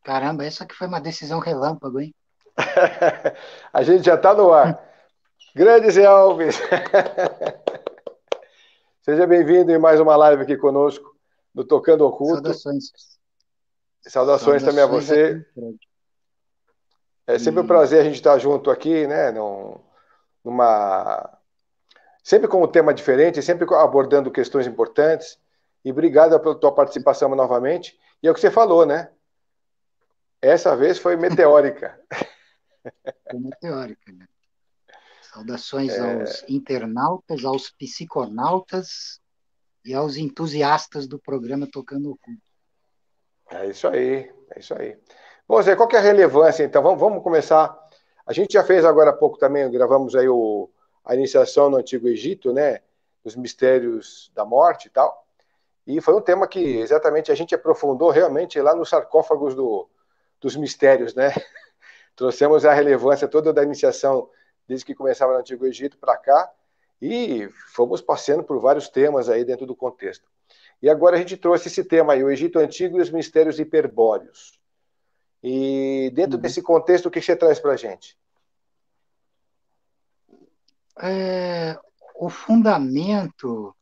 Caramba, essa que foi uma decisão relâmpago, hein? A gente já está no ar. Grande Zé Alves, seja bem-vindo em mais uma live aqui conosco no Tocando Oculto. Saudações. Saudações também a Saudações você. aqui, Fred. É sempre um E prazer a gente estar junto aqui, né? Numa... Sempre com um tema diferente, sempre abordando questões importantes. E obrigado pela tua participação novamente. E é o que você falou, né? Essa vez foi meteórica. como teórica, né? Saudações aos internautas, aos psiconautas e aos entusiastas do programa Tocando Oculto. É isso aí, é isso aí. Bom, Zé, qual que é a relevância, então? Vamos começar. A gente já fez agora há pouco também, gravamos aí a iniciação no Antigo Egito, né? Os mistérios da morte e tal. E foi um tema que exatamente a gente aprofundou realmente lá nos sarcófagos dos mistérios, né? Trouxemos a relevância toda da iniciação, desde que começava no Antigo Egito para cá, e fomos passeando por vários temas aí dentro do contexto. E agora a gente trouxe esse tema aí, o Egito Antigo e os mistérios hiperbóreos. E dentro Uhum. desse contexto, o que você traz para a gente? O fundamento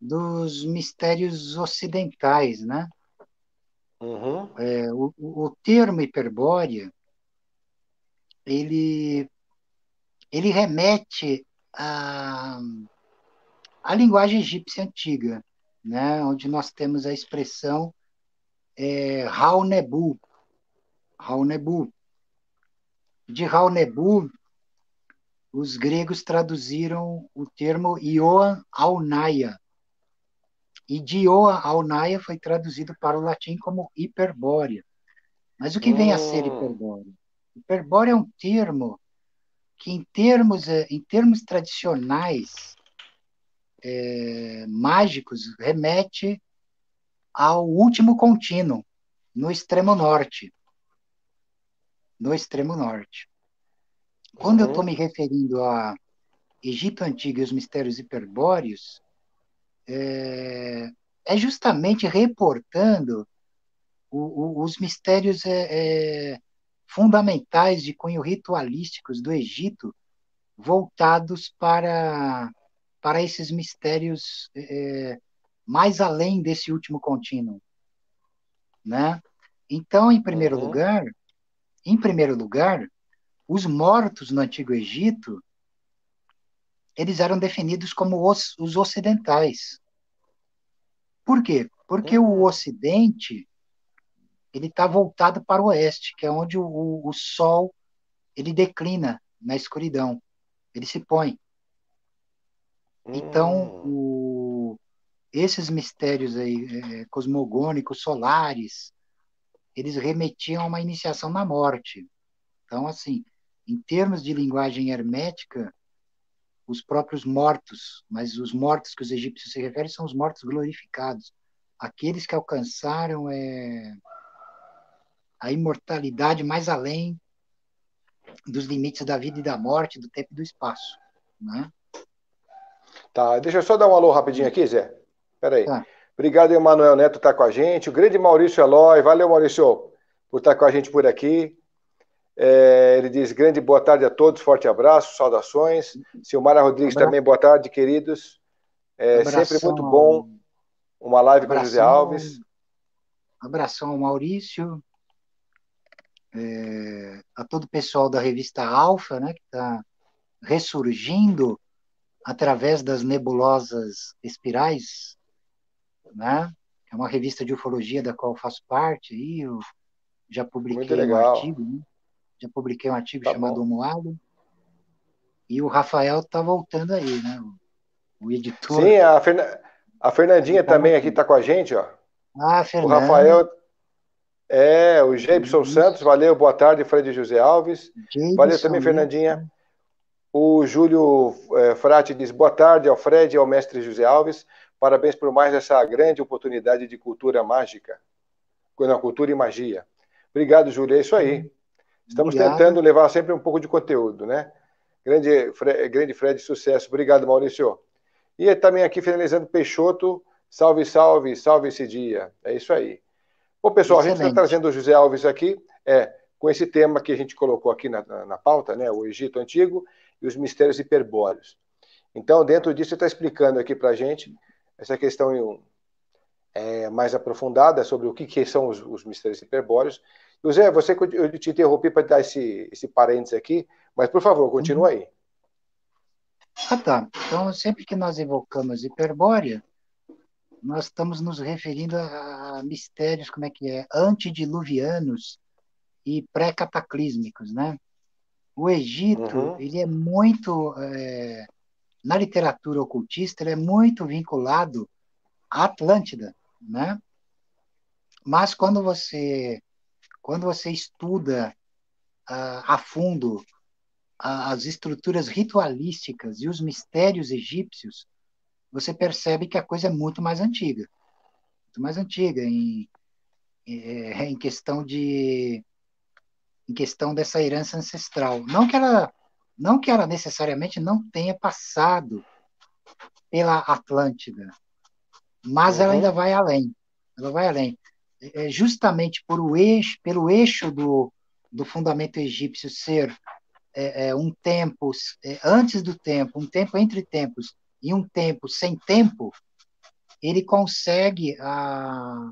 dos mistérios ocidentais, né? Uhum, O termo hiperbórea, ele, ele remete à linguagem egípcia antiga, né? Onde nós temos a expressão Hau-Nebu. Hau-Nebu. De Hau-Nebu, os gregos traduziram o termo Ioan Aunaia, e de Ioan Aunaia foi traduzido para o latim como hiperbórea. Mas o que vem a ser hum, hiperbórea? Hiperbórea é um termo que, em termos tradicionais, mágicos, remete ao último contínuo, no extremo norte. No extremo norte. Quando eu estou uhum, me referindo a Egito Antigo e os mistérios hiperbóreos, é justamente reportando os mistérios fundamentais de cunho ritualísticos do Egito voltados para esses mistérios mais além desse último contínuo, né? Então, uhum, em primeiro lugar, os mortos no Antigo Egito, eles eram definidos como os ocidentais. Por quê? Porque o hum, Ocidente ele está voltado para o oeste, que é onde o Sol ele declina na escuridão, ele se põe. Então, hum. esses mistérios aí, cosmogônicos, solares, eles remetiam a uma iniciação na morte. Então, assim, em termos de linguagem hermética, os próprios mortos, mas os mortos que os egípcios se referem são os mortos glorificados, aqueles que alcançaram a imortalidade mais além dos limites da vida e da morte, do tempo e do espaço, né? Tá, deixa eu só dar um alô rapidinho aqui, Zé. Espera aí. Tá. Obrigado, Emanuel Neto, estar com a gente. O grande Maurício Eloy. Valeu, Maurício, por estar com a gente por aqui. Ele diz: grande boa tarde a todos, forte abraço, saudações. Silmara Rodrigues Abra, também, boa tarde, queridos. É sempre muito abração ao, bom uma live com o José abração, Alves. abração ao Maurício, a todo o pessoal da revista Alfa, né, que está ressurgindo através das nebulosas espirais, né? É uma revista de ufologia da qual eu faço parte, e eu já Muito publiquei um legal. artigo, né? Já publiquei um artigo Tá chamado bom. Homo Alien, e o Rafael está voltando aí, né? O editor, Sim, a ele Fernandinha está também aqui voltando. está com a gente, ó. Ah, O Fernanda, Rafael, o Geibson Santos, isso, valeu, boa tarde, Fred José Alves. Valeu também, Jameson, Fernandinha. isso, O Júlio Frati diz boa tarde ao Fred e ao mestre José Alves. Parabéns por mais essa grande oportunidade de cultura mágica. Na cultura e magia. Obrigado, Júlio. É isso aí. Estamos tentando obrigado. levar sempre um pouco de conteúdo, né? Grande Fred, sucesso. Obrigado, Maurício. E também aqui finalizando Peixoto. Salve, salve, salve esse dia. É isso aí. Bom, pessoal, a gente está Excelente. trazendo o José Alves aqui, com esse tema que a gente colocou aqui na pauta, né, o Egito Antigo e os mistérios hiperbóreos. Então, dentro disso, você está explicando aqui para a gente essa questão mais aprofundada sobre o que são os mistérios hiperbóreos. José, eu te interrompi para dar esse parênteses aqui, mas, por favor, continua Uhum. aí. Ah, tá. Então, sempre que nós evocamos Hiperbórea, nós estamos nos referindo a mistérios, como é que é, antediluvianos e pré-cataclísmicos, né? O Egito, Uhum, ele é muito, na literatura ocultista, ele é muito vinculado à Atlântida, né? Mas quando você estuda a fundo as estruturas ritualísticas e os mistérios egípcios, você percebe que a coisa é muito mais antiga em questão em questão dessa herança ancestral. Não que ela necessariamente não tenha passado pela Atlântida, mas ela ainda uhum, vai além. Ela vai além. Justamente pelo eixo do fundamento egípcio ser um tempo antes do tempo, um tempo entre tempos e um tempo sem tempo, ele consegue a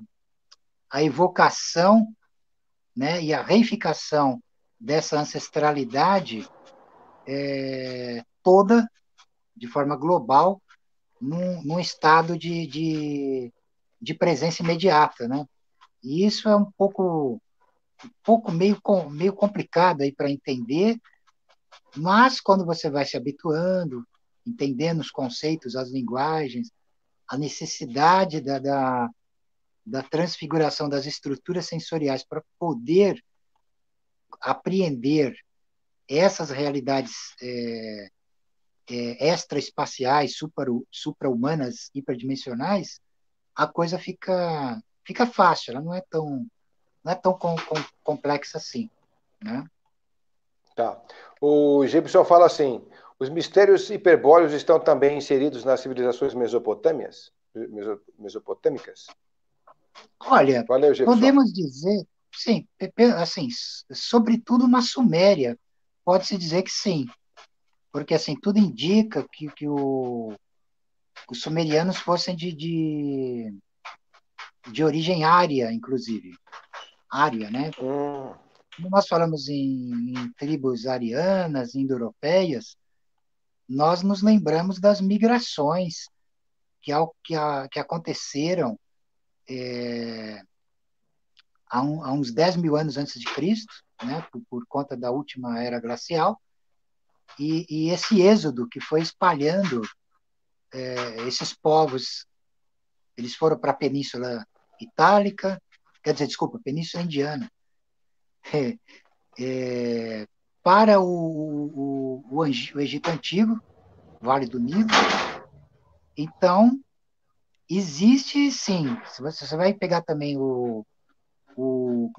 evocação, né, e a reificação dessa ancestralidade toda, de forma global, num estado de presença imediata, né? E isso é um pouco meio complicado aí para entender, mas quando você vai se habituando, entendendo os conceitos, as linguagens, a necessidade da transfiguração das estruturas sensoriais para poder apreender essas realidades extraespaciais, supra-humanas, hiperdimensionais, a coisa fica fácil, ela não é tão complexa assim, né? tá. O Gibson fala assim: os mistérios hiperbóreos estão também inseridos nas civilizações mesopotâmicas? Olha, Valeu, Gibson. podemos dizer, sim, assim, sobretudo na Suméria, pode-se dizer que sim, porque assim tudo indica que os sumerianos fossem de origem ária, inclusive, ária, né? Hum, Quando nós falamos em tribos arianas, indo-europeias, nós nos lembramos das migrações que aconteceram há uns 10 mil anos antes de Cristo, né, por conta da última era glacial, e esse êxodo que foi espalhando esses povos, eles foram para a Península Itálica, quer dizer, desculpa, Península Indiana, é, para o Egito Antigo, Vale do Nilo. Então, existe sim. Se você vai pegar também como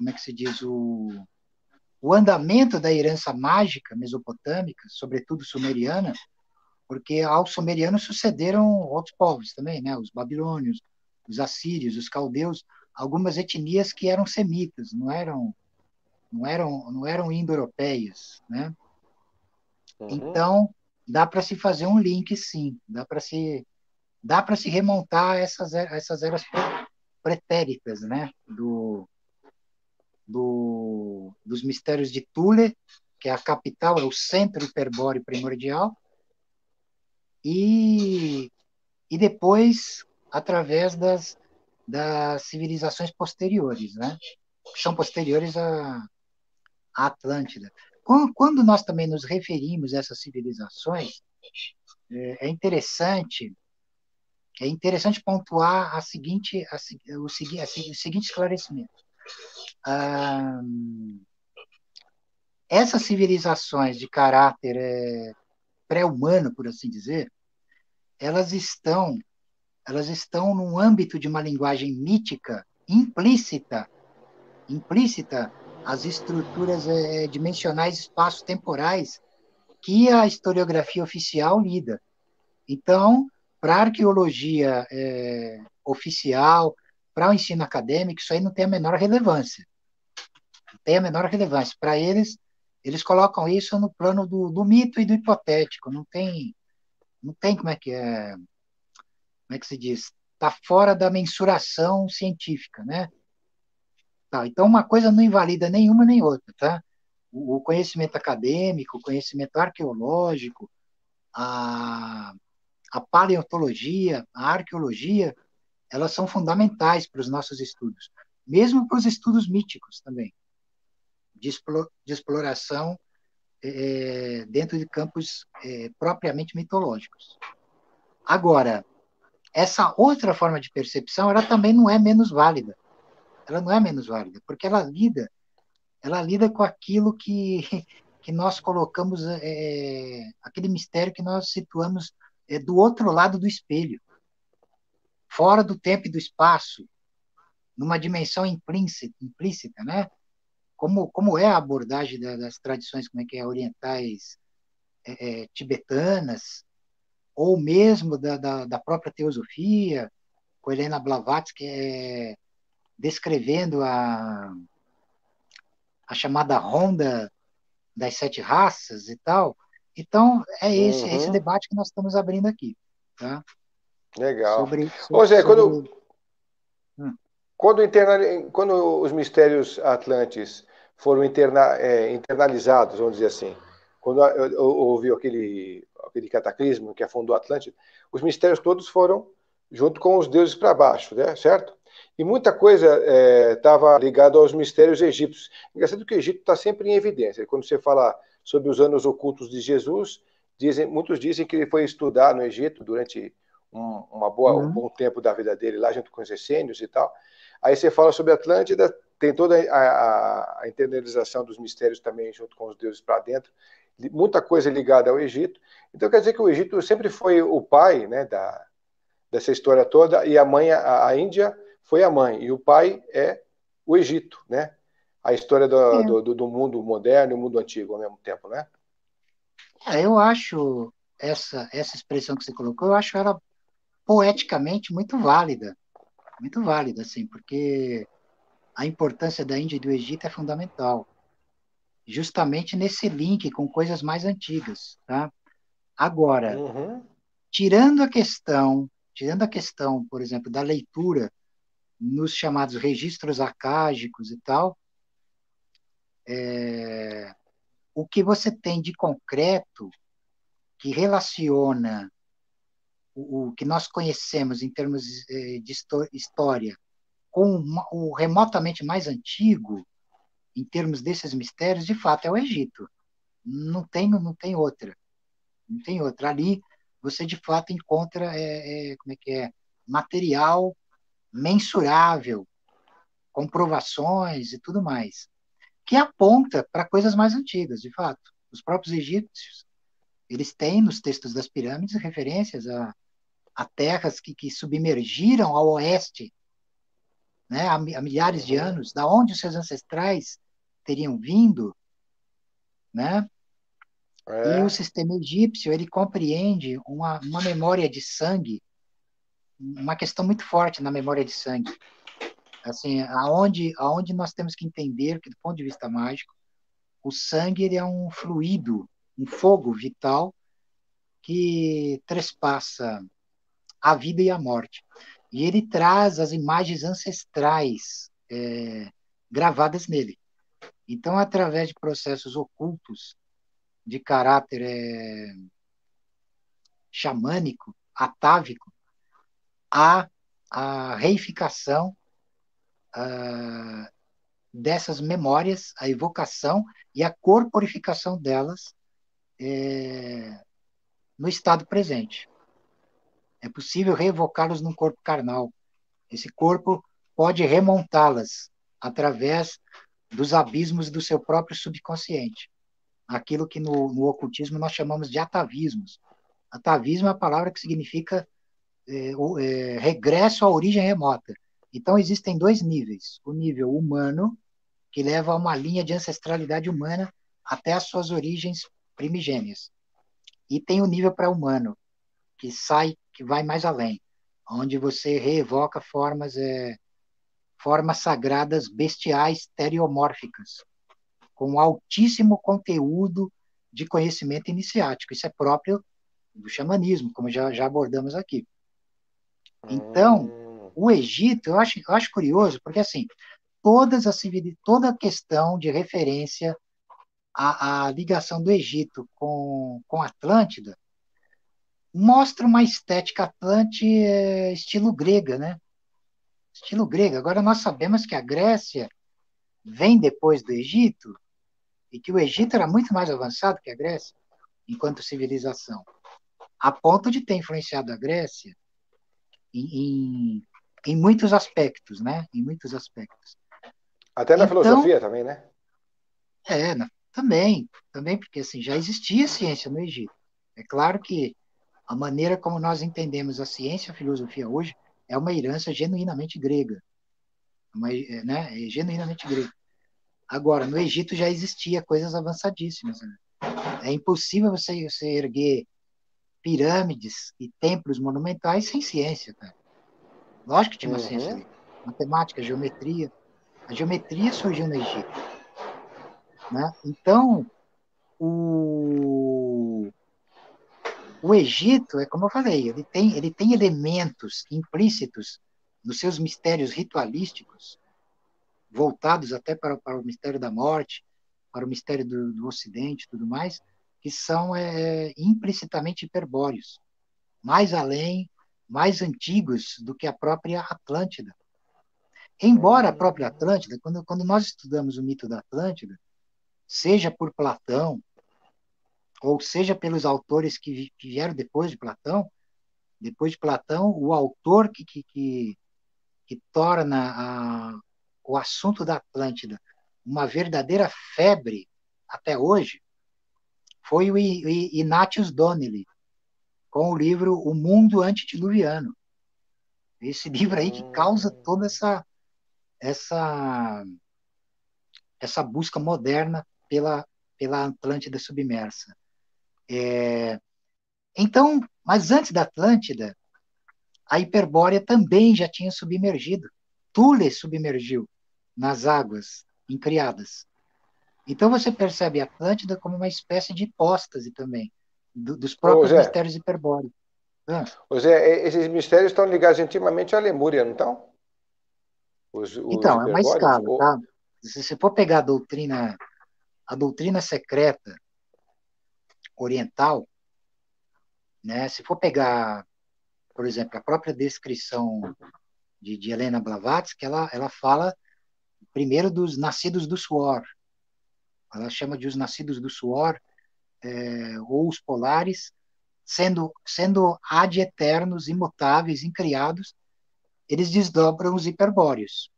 é que se diz, o andamento da herança mágica mesopotâmica, sobretudo sumeriana, porque aos sumerianos sucederam outros povos também, né? Os babilônios, os assírios, os caldeus, algumas etnias que eram semitas, não eram indo-europeias, né? uhum. Então, dá para se fazer um link, sim, dá para se remontar a essas eras pretéritas, né? Dos mistérios de Thule, que é a capital, é o centro hiperbóreo primordial, e, e depois através das civilizações posteriores, né? Que são posteriores à Atlântida. Quando nós também nos referimos a essas civilizações, é interessante é interessante pontuar o seguinte esclarecimento. Ah, essas civilizações de caráter pré-humano, por assim dizer, elas estão, elas estão num âmbito de uma linguagem mítica implícita às estruturas dimensionais espaço-temporais que a historiografia oficial lida. Então, para a arqueologia oficial, para o ensino acadêmico, isso aí não tem a menor relevância. Não tem a menor relevância. Para eles, eles colocam isso no plano do mito e do hipotético. Não tem como é que se diz? Está fora da mensuração científica, né? Tá, então, uma coisa não invalida nenhuma nem outra, tá? O conhecimento acadêmico, o conhecimento arqueológico, a, a paleontologia, a arqueologia, elas são fundamentais para os nossos estudos, mesmo para os estudos míticos também, de exploração dentro de campos propriamente mitológicos. Agora, essa outra forma de percepção, ela também não é menos válida. Ela não é menos válida, porque ela lida com aquilo que nós colocamos, aquele mistério que nós situamos do outro lado do espelho, fora do tempo e do espaço, numa dimensão implícita, né? Como é a abordagem das tradições, como é que é, orientais, tibetanas, ou mesmo da própria teosofia, com Helena Blavatsky descrevendo a chamada Ronda das Sete Raças e tal. Então, é esse Uhum. debate que nós estamos abrindo aqui, tá? Legal. Sobre, Ô, sobre, Zé, sobre hum, quando os mistérios atlantes foram internalizados, vamos dizer assim, quando houve aquele cataclismo que afundou a Atlântida, os mistérios todos foram junto com os deuses para baixo, né? Certo? E muita coisa estava ligada aos mistérios egípcios. Engraçado que o Egito está sempre em evidência. Quando você fala sobre os anos ocultos de Jesus, muitos dizem que ele foi estudar no Egito durante um hum, bom tempo da vida dele, lá junto com os essênios e tal. Aí você fala sobre Atlântida, tem toda a internalização dos mistérios também junto com os deuses para dentro, muita coisa ligada ao Egito. Então quer dizer que o Egito sempre foi o pai, né, dessa história toda, e a mãe, a Índia, foi a mãe, e o pai é o Egito, né? A história é, do mundo moderno e o mundo antigo ao mesmo tempo, né? eu acho essa expressão que você colocou, eu acho ela poeticamente muito válida, assim, porque a importância da Índia e do Egito é fundamental, justamente nesse link com coisas mais antigas, tá? Agora, Uhum. tirando a questão, por exemplo, da leitura nos chamados registros acágicos e tal, o que você tem de concreto que relaciona o que nós conhecemos em termos de história com o remotamente mais antigo, em termos desses mistérios, de fato é o Egito. Não tem outra. Não tem outra. Ali você de fato encontra como é que é, material mensurável, comprovações e tudo mais, que aponta para coisas mais antigas, de fato. Os próprios egípcios, eles têm nos textos das pirâmides referências a terras que submergiram ao oeste, né, há milhares de Uhum. anos, da onde os seus ancestrais teriam vindo, né? E o É. sistema egípcio, ele compreende uma memória de sangue, uma questão muito forte na memória de sangue. Assim, aonde nós temos que entender que, do ponto de vista mágico, o sangue ele é um fluido, um fogo vital que trespassa a vida e a morte. E ele traz as imagens ancestrais gravadas nele. Então, através de processos ocultos de caráter xamânico, atávico, há a reificação dessas memórias, a evocação e a corporificação delas no estado presente. É possível reevocá-los num corpo carnal. Esse corpo pode remontá-las através dos abismos do seu próprio subconsciente. Aquilo que no ocultismo nós chamamos de atavismos. Atavismo é a palavra que significa regresso à origem remota. Então, existem dois níveis. O nível humano, que leva a uma linha de ancestralidade humana até as suas origens primigênias. E tem o nível pré-humano, que vai mais além, onde você reevoca formas formas sagradas bestiais teriomórficas, com altíssimo conteúdo de conhecimento iniciático. Isso é próprio do xamanismo, como já abordamos aqui. Então, o Egito, eu acho curioso, porque assim, toda a questão de referência à ligação do Egito com Atlântida mostra uma estética Atlante estilo grega, né? Estilo grego. Agora, nós sabemos que a Grécia vem depois do Egito e que o Egito era muito mais avançado que a Grécia enquanto civilização, a ponto de ter influenciado a Grécia em muitos aspectos, né? Em muitos aspectos. Até na Então, filosofia também, né? também, porque assim, já existia ciência no Egito. É claro que a maneira como nós entendemos a ciência e a filosofia hoje é uma herança genuinamente grega, né? É genuinamente grega. Agora, no Egito já existia coisas avançadíssimas. Né? É impossível você erguer pirâmides e templos monumentais sem ciência, cara. Lógico que tinha uma ciência ali. Matemática, geometria. A geometria surgiu no Egito. Né? Então, o, o Egito, é como eu falei, ele tem elementos implícitos nos seus mistérios ritualísticos, voltados até para o mistério da morte, para o mistério do Ocidente e tudo mais, que são implicitamente hiperbóreos, mais além, mais antigos do que a própria Atlântida. Embora a própria Atlântida, quando nós estudamos o mito da Atlântida, seja por Platão, ou seja pelos autores que vieram depois de Platão, o autor que torna o assunto da Atlântida uma verdadeira febre até hoje foi o Ignatius Donnelly, com o livro O Mundo Antediluviano. Esse livro aí que causa toda essa, essa busca moderna pela Atlântida submersa. Então, mas antes da Atlântida, a Hiperbórea também já tinha submergido. Thule submergiu nas águas incriadas. Então você percebe a Atlântida como uma espécie de hipóstase também, dos Ô, próprios Zé, mistérios hiperbóreos. Ah, Esses mistérios estão ligados intimamente à Lemúria, não estão? Os então, é uma hiperbóreos? escala, tá? Se você for pegar a doutrina secreta oriental, né? Se for pegar, por exemplo, a própria descrição de Helena Blavatsky, ela fala primeiro dos nascidos do suor. Ela chama de os nascidos do suor, ou os polares, sendo ad eternos, imutáveis, incriados, eles desdobram os hiperbóreos.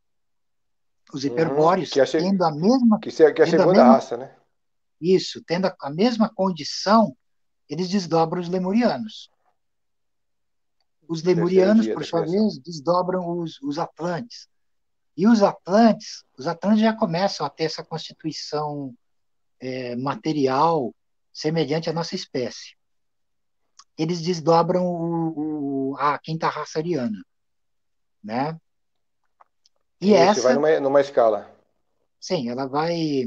Os hiperbóreos, tendo a mesma, que é a tendo a segunda mesma, raça, né? isso, tendo a mesma condição, eles desdobram os lemurianos. Os Terceiro lemurianos, dia por da sua criação. vez, desdobram os atlantes. E os Atlantes já começam a ter essa constituição material semelhante à nossa espécie. Eles desdobram a quinta raça ariana, né? E Isso, vai essa, numa escala. sim, ela vai,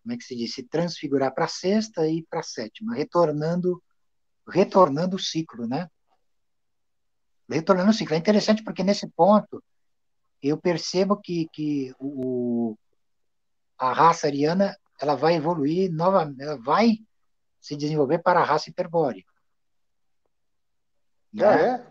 como é que se diz, se transfigurar para a sexta e para a sétima, retornando o ciclo, né? Retornando o ciclo. É interessante porque nesse ponto eu percebo que a raça ariana ela vai evoluir novamente, ela vai se desenvolver para a raça hiperbórea, Ah, né?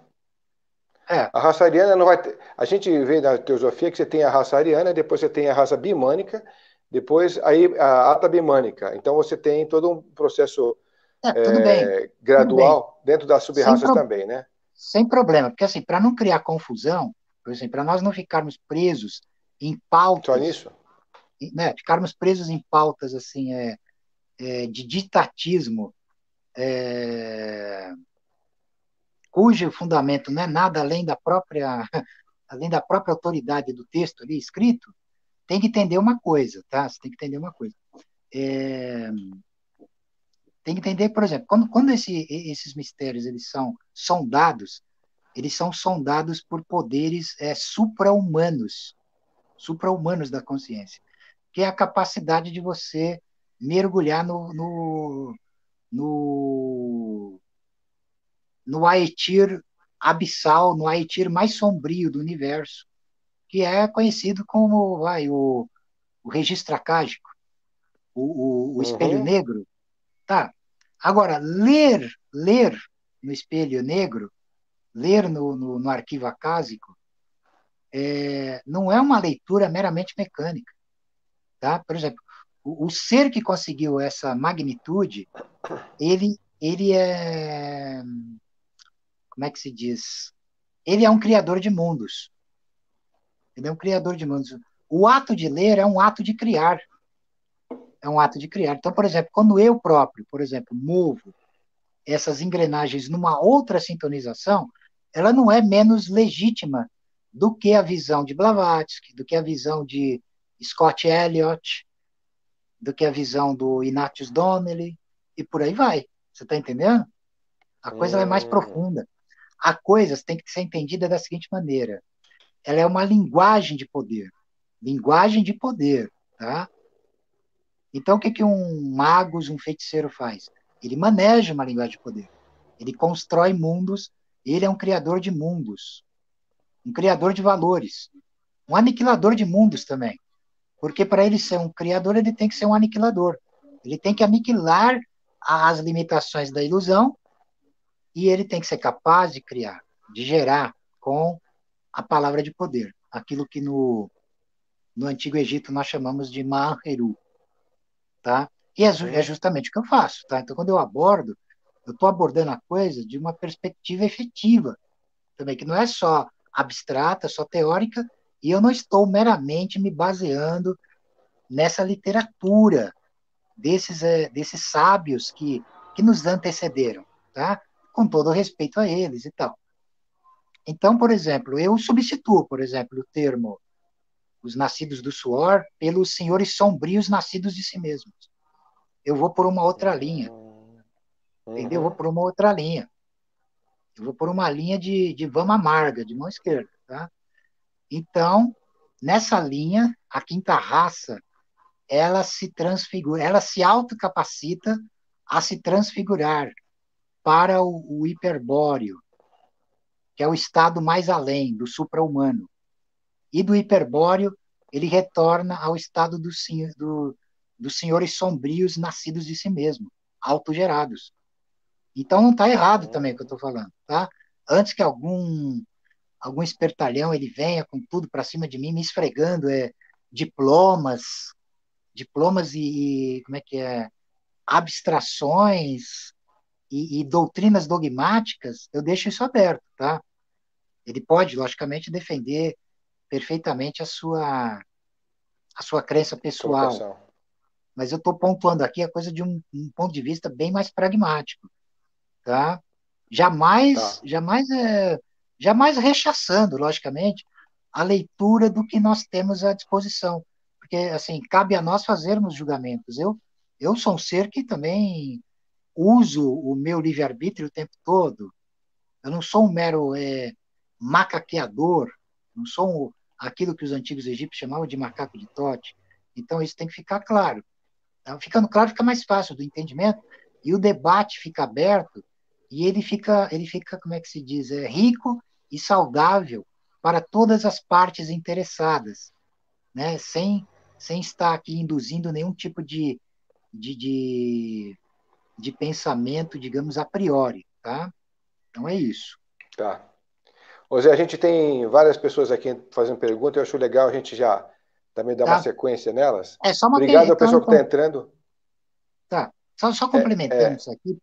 é? É, A raça ariana não vai ter. A gente vê na teosofia que você tem a raça ariana, depois você tem a raça bimânica, depois aí a atabimânica. Então você tem todo um processo tudo bem, gradual dentro das sem, sub-raças pro, também, né? sem problema, porque assim, para não criar confusão, por exemplo, para nós não ficarmos presos em Só pautas, nisso? né, ficarmos presos em pautas assim, de ditatismo, cujo fundamento não é nada além da própria autoridade do texto ali escrito, tem que entender uma coisa, tá? Você tem que entender uma coisa. É, tem que entender, por exemplo, quando esses mistérios eles são sondados por poderes supra-humanos. supra-humanos da consciência, que é a capacidade de você mergulhar no, no Aetir abissal, no Aetir mais sombrio do universo, que é conhecido como o registro acágico, o espelho Uhum. negro. Tá. Agora, ler no espelho negro, ler no arquivo acásico, não é uma leitura meramente mecânica. Tá? Por exemplo, o ser que conseguiu essa magnitude, ele é, como é que se diz? Ele é um criador de mundos. Ele é um criador de mundos. O ato de ler é um ato de criar. É um ato de criar. Então, por exemplo, quando eu próprio, por exemplo, movo essas engrenagens numa outra sintonização, ela não é menos legítima do que a visão de Blavatsky, do que a visão de Scott Elliott, do que a visão do Ignatius Donnelly, e por aí vai. Você está entendendo? A coisa é mais Hum. profunda. A coisa tem que ser entendida da seguinte maneira: ela é uma linguagem de poder. Linguagem de poder, tá? Então, o que que um magus, um feiticeiro faz? Ele maneja uma linguagem de poder. Ele constrói mundos, ele é um criador de mundos, um criador de valores, um aniquilador de mundos também. Porque para ele ser um criador, ele tem que ser um aniquilador. Ele tem que aniquilar as limitações da ilusão e ele tem que ser capaz de criar, de gerar com a palavra de poder, aquilo que no Antigo Egito nós chamamos de Maheru, tá? E é Uhum. justamente o que eu faço, tá? Então, quando eu abordo, eu estou abordando a coisa de uma perspectiva efetiva, também, que não é só abstrata, só teórica, e eu não estou meramente me baseando nessa literatura desses sábios que nos antecederam, tá? Com todo o respeito a eles e tal. Então, por exemplo, eu substituo, por exemplo, o termo os nascidos do suor pelos senhores sombrios nascidos de si mesmos. Eu vou por uma outra linha, Uhum. entendeu? Eu vou Uhum. por uma outra linha. Eu vou por uma linha de vama amarga, de mão esquerda, tá? Então, nessa linha, a quinta raça, ela se transfigura, ela se autocapacita a se transfigurar para o hiperbóreo, que é o estado mais além do supra-humano. E do hiperbóreo, ele retorna ao estado dos senhores sombrios nascidos de si mesmo, autogerados. Então não está errado também o que eu estou falando, tá? Antes que algum espertalhão ele venha com tudo para cima de mim, me esfregando diplomas, diplomas e como é que é, abstrações e doutrinas dogmáticas, eu deixo isso aberto, tá? Ele pode, logicamente, defender perfeitamente a sua crença pessoal, Colocação. mas eu estou pontuando aqui a coisa de um ponto de vista bem mais pragmático, tá? Jamais, Tá. jamais rechaçando, logicamente, a leitura do que nós temos à disposição, porque assim cabe a nós fazermos julgamentos. Eu sou um ser que também uso o meu livre-arbítrio o tempo todo. Eu não sou um mero macaqueador, não sou aquilo que os antigos egípcios chamavam de macaco de Tote. Então, isso tem que ficar claro. Tá? Ficando claro, fica mais fácil do entendimento e o debate fica aberto e ele fica, como é que se diz, rico e saudável para todas as partes interessadas, né? Sem estar aqui induzindo nenhum tipo de, de, de pensamento, digamos, a priori, tá? Então é isso. Tá. Ô Zé, a gente tem várias pessoas aqui fazendo pergunta, eu acho legal a gente já também dar uma Tá? sequência nelas. É só uma Obrigado ao pessoal que está então, entrando. tá. Só É, complementando é, isso aqui,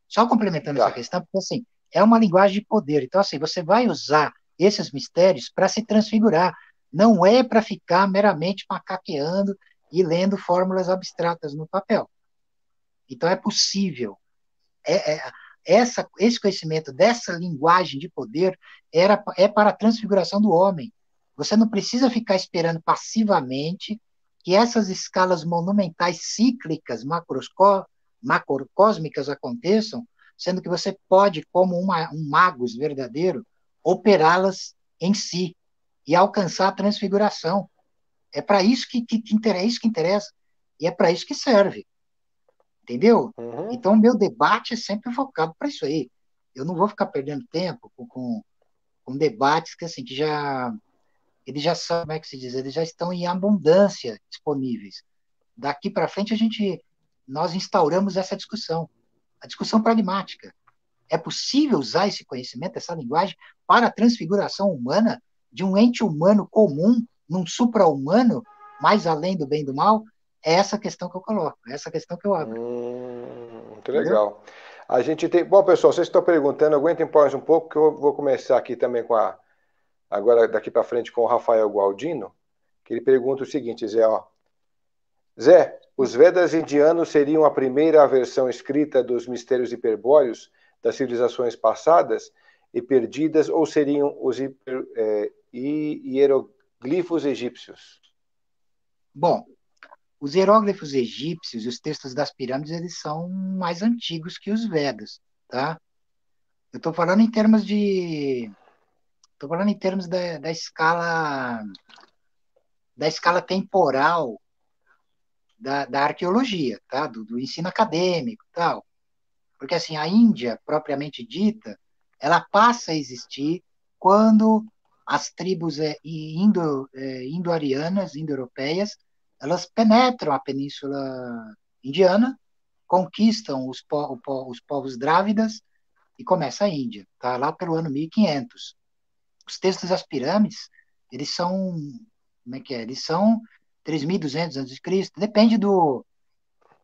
só complementando essa tá. questão, porque assim, é uma linguagem de poder. Então, assim, você vai usar esses mistérios para se transfigurar. Não é para ficar meramente macaqueando e lendo fórmulas abstratas no papel. Então, é possível. É, é, esse conhecimento dessa linguagem de poder é para a transfiguração do homem. Você não precisa ficar esperando passivamente que essas escalas monumentais cíclicas, macrocósmicas aconteçam, sendo que você pode, como um magus verdadeiro, operá-las em si e alcançar a transfiguração. É para isso é isso que interessa e é para isso que serve, entendeu? Uhum. Então, o meu debate é sempre focado para isso aí. Eu não vou ficar perdendo tempo com debates que, assim, eles já são, como é que se diz? Eles já estão em abundância disponíveis. Daqui para frente, nós instauramos essa discussão, a discussão pragmática. É possível usar esse conhecimento, essa linguagem, para a transfiguração humana de um ente humano comum num supra-humano, mais além do bem e do mal? É essa questão que eu coloco, é essa questão que eu abro. Muito Entendeu? legal. A gente tem. Bom, pessoal, vocês estão perguntando, aguentem mais um pouco, que eu vou começar aqui também agora daqui para frente com o Rafael Gualdino, que ele pergunta o seguinte, Zé, ó. Zé, os Vedas indianos seriam a primeira versão escrita dos mistérios hiperbóreos das civilizações passadas e perdidas, ou seriam os hieroglifos egípcios? Bom, os hieróglifos egípcios e os textos das pirâmides, eles são mais antigos que os Vedas, tá? Eu estou falando em termos estou falando em termos da escala temporal da arqueologia, tá? Do ensino acadêmico, tal. Porque assim, a Índia propriamente dita, ela passa a existir quando as tribos indo-arianas, indo-europeias, elas penetram a Península Indiana, conquistam os povos drávidas e começa a Índia, tá? Lá pelo ano 1500. Os textos das pirâmides, eles são, como é que é? Eles são 3.200 a.C.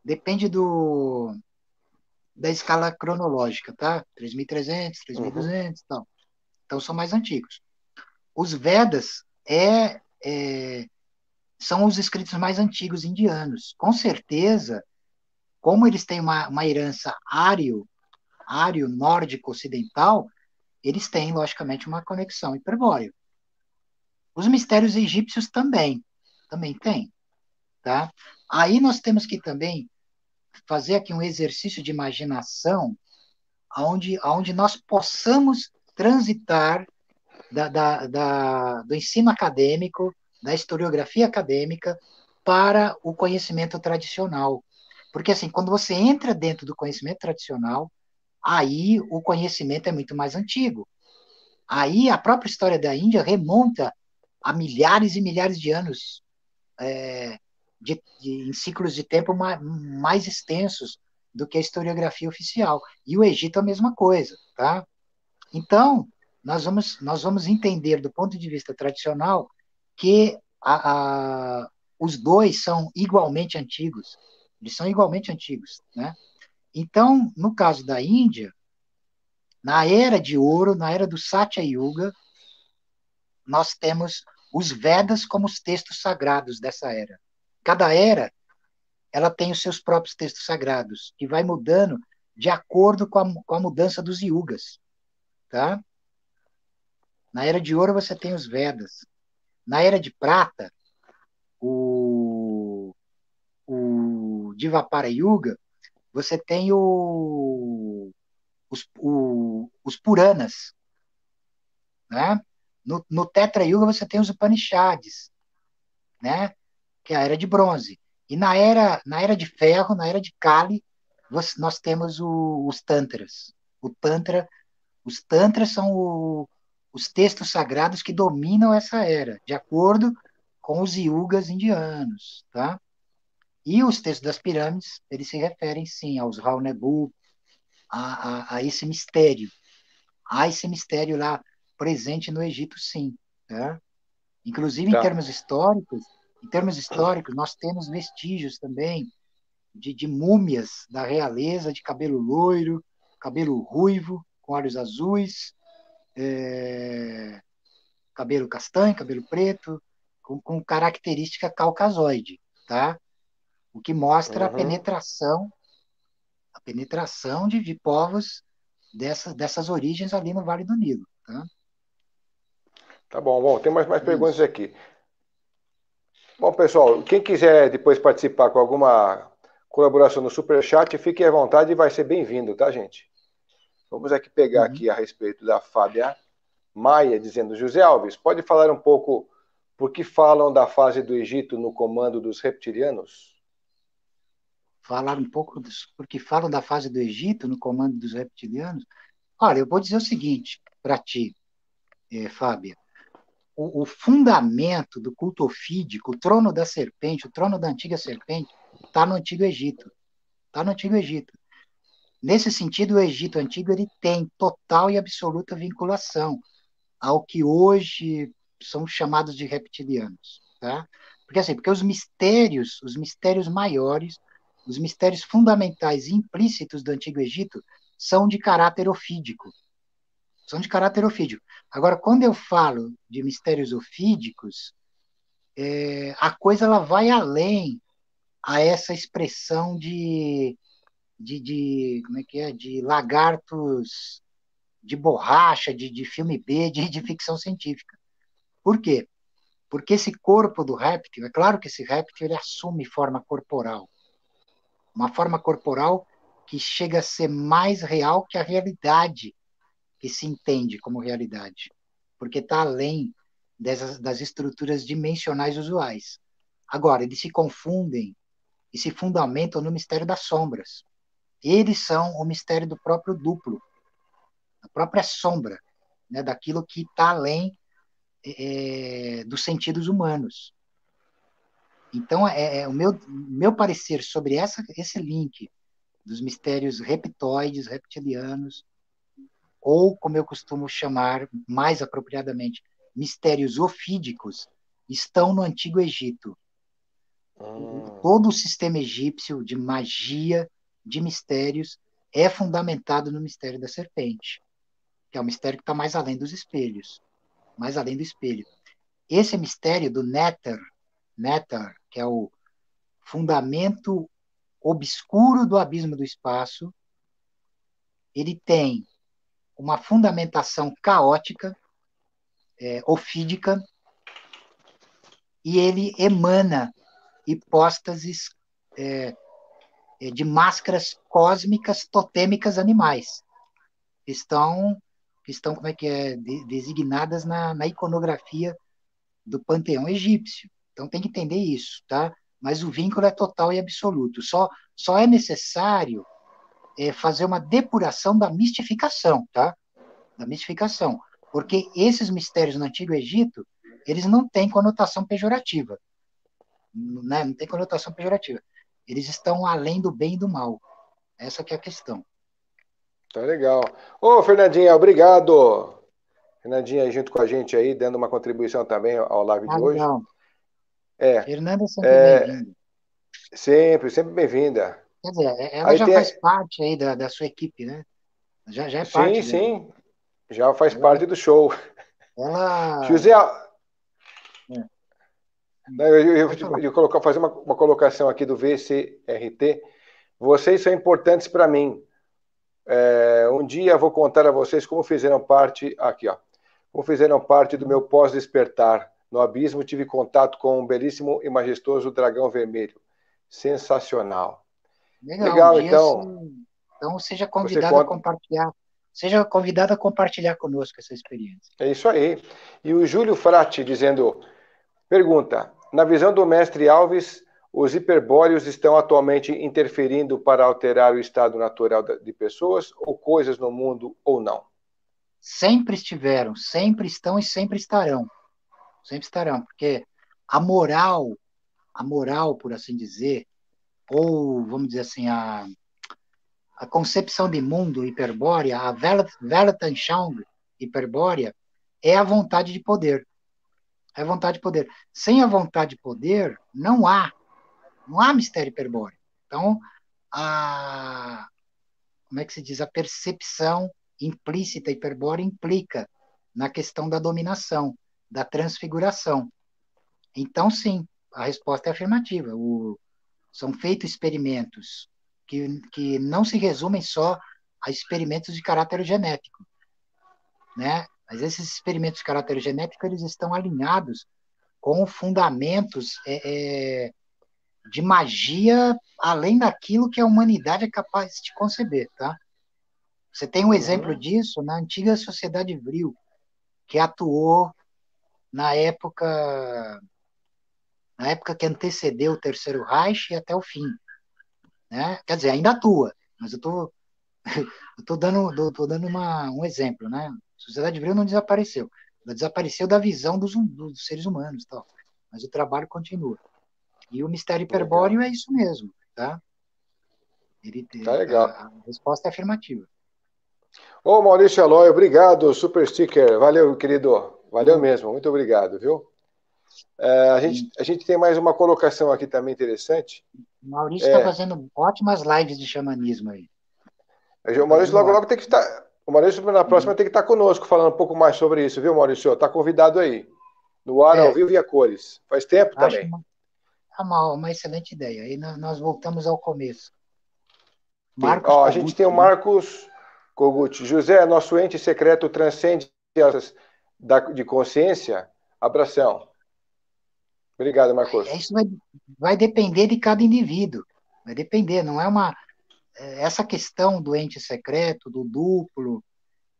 Depende da escala cronológica, tá? 3.300, Uhum. 3.200, tal. Então são mais antigos. Os Vedas são os escritos mais antigos indianos. Com certeza, como eles têm uma herança ário nórdico ocidental, eles têm, logicamente, uma conexão hiperbórea. Os mistérios egípcios também têm, tá? Aí nós temos que também fazer aqui um exercício de imaginação onde nós possamos transitar do ensino acadêmico, da historiografia acadêmica, para o conhecimento tradicional. Porque, assim, quando você entra dentro do conhecimento tradicional, aí o conhecimento é muito mais antigo. Aí a própria história da Índia remonta a milhares e milhares de anos, em ciclos de tempo mais extensos do que a historiografia oficial. E o Egito a mesma coisa, tá? Então, nós vamos entender do ponto de vista tradicional que os dois são igualmente antigos. Eles são igualmente antigos, né? Então, no caso da Índia, na era de ouro, na era do Satya Yuga, nós temos os Vedas como os textos sagrados dessa era. Cada era, ela tem os seus próprios textos sagrados, que vai mudando de acordo com a mudança dos yugas, tá? Na era de ouro você tem os Vedas. Na era de prata, o, o Dvapara Yuga, você tem os Puranas, né? No Tetra Yuga você tem os Upanishads, né? Que é a era de bronze. E na era de ferro, na era de Kali, nós temos os Tantras. O Tantra, os Tantras são os textos sagrados que dominam essa era, de acordo com os yugas indianos, tá? E os textos das pirâmides, eles se referem, sim, aos Raunebu, a esse mistério lá presente no Egito, sim, tá? Inclusive Tá. em termos históricos, nós temos vestígios também de múmias da realeza, de cabelo loiro, cabelo ruivo, com olhos azuis, cabelo castanho, cabelo preto, com característica caucasoide, tá? O que mostra Uhum. a penetração de povos dessas origens ali no Vale do Nilo, tá? Tá bom, bom, tem mais É perguntas isso. aqui. Bom, pessoal, quem quiser depois participar com alguma colaboração no Superchat, fique à vontade e vai ser bem-vindo, tá, gente? Vamos aqui pegar Uhum. aqui a respeito da Fábia Maia, dizendo, José Alves, pode falar um pouco por que falam da fase do Egito no comando dos reptilianos? Falar um pouco, porque falam da fase do Egito no comando dos reptilianos. Olha, eu vou dizer o seguinte para ti, Fábio. O fundamento do culto ofídico, o trono da serpente, o trono da antiga serpente, está no Antigo Egito. Está no Antigo Egito. Nesse sentido, o Egito Antigo ele tem total e absoluta vinculação ao que hoje são chamados de reptilianos, tá? Porque assim, porque os mistérios maiores, os mistérios fundamentais e implícitos do Antigo Egito são de caráter ofídico. São de caráter ofídico. Agora, quando eu falo de mistérios ofídicos, a coisa ela vai além a essa expressão como é que é? De lagartos de borracha, de filme B, de ficção científica. Por quê? Porque esse corpo do réptil, é claro que esse réptil ele assume forma corporal, uma forma corporal que chega a ser mais real que a realidade que se entende como realidade, porque está além das estruturas dimensionais usuais. Agora, eles se confundem e se fundamentam no mistério das sombras. Eles são o mistério do próprio duplo, a própria sombra, né, daquilo que está além dos sentidos humanos. Então, o meu parecer sobre esse link dos mistérios reptoides, reptilianos, ou, como eu costumo chamar mais apropriadamente, mistérios ofídicos, estão no Antigo Egito. Todo o sistema egípcio de magia, de mistérios, é fundamentado no mistério da serpente, que é o mistério que está mais além dos espelhos, mais além do espelho. Esse mistério do Néter, que é o fundamento obscuro do abismo do espaço, ele tem uma fundamentação caótica, ofídica, e ele emana hipóstases de máscaras cósmicas totêmicas animais, que estão como é que é, designadas na iconografia do panteão egípcio. Então tem que entender isso, tá? Mas o vínculo é total e absoluto. Só é necessário fazer uma depuração da mistificação, tá? Da mistificação, porque esses mistérios no Antigo Egito eles não têm conotação pejorativa, né? Não tem conotação pejorativa. Eles estão além do bem e do mal. Essa que é a questão. Tá legal. Ô, Fernandinha, obrigado. Fernandinha aí junto com a gente aí, dando uma contribuição também ao live de hoje. Legal. É, Fernanda é sempre bem-vinda. sempre bem-vinda. Quer dizer, ela Aí já tem. faz parte aí da sua equipe, né? Já é Sim, parte dela. sim, já faz Ela, parte do show. ela José, é, pode falar. fazer uma colocação aqui do VCRT. Vocês são importantes para mim. Um dia vou contar a vocês como fizeram parte aqui, ó. Como fizeram parte do meu pós-despertar. No abismo tive contato com um belíssimo e majestoso dragão vermelho. Sensacional. Legal, um Legal, dia então. então seja Você convidado a conta. compartilhar, seja convidado a compartilhar conosco essa experiência. É isso aí. E o Júlio Frati dizendo: pergunta: na visão do mestre Alves, os hiperbóreos estão atualmente interferindo para alterar o estado natural de pessoas ou coisas no mundo ou não? Sempre estiveram, sempre estão e sempre estarão. Sempre estarão, porque a moral, por assim dizer, ou vamos dizer assim, a concepção de mundo hiperbórea, a Weltanschauung hiperbórea, é a vontade de poder. É a vontade de poder. Sem a vontade de poder, não há mistério hiperbóreo. Então, como é que se diz? A percepção implícita hiperbórea implica na questão da dominação, da transfiguração. Então, sim, a resposta é afirmativa. São feitos experimentos que não se resumem só a experimentos de caráter genético, né? Mas esses experimentos de caráter genético eles estão alinhados com fundamentos de magia além daquilo que a humanidade é capaz de conceber, tá? Você tem um exemplo disso na antiga sociedade vril, que atuou na época, na época que antecedeu o Terceiro Reich e até o fim, né? Quer dizer, ainda atua, mas tô dando um exemplo, né? A sociedade Vril não desapareceu, ela desapareceu da visão dos seres humanos, tal, mas o trabalho continua. E o mistério Legal. hiperbóreo é isso mesmo, tá? Tá legal. A resposta é afirmativa. Ô, Maurício Eloy, obrigado, super sticker. Valeu, querido. Valeu O, mesmo, muito obrigado, viu? sim, A gente tem mais uma colocação aqui também interessante. o Maurício está É, fazendo ótimas lives de xamanismo aí. o Está Maurício fazendo logo ótimo. logo tem que estar. O Maurício na próxima tem que estar conosco falando um pouco mais sobre isso, viu, Maurício? Está convidado aí. No ar, ao É, vivo e a cores. Faz tempo acho também. uma excelente ideia. Aí nós voltamos ao começo. Sim. Marcos Ó, a gente tem o Kogut, né? Marcos Kogut. José, nosso ente secreto transcende as de consciência. Abração. Obrigado, Marcos. Isso vai depender de cada indivíduo. Vai depender, não é uma. Essa questão do ente secreto, do duplo,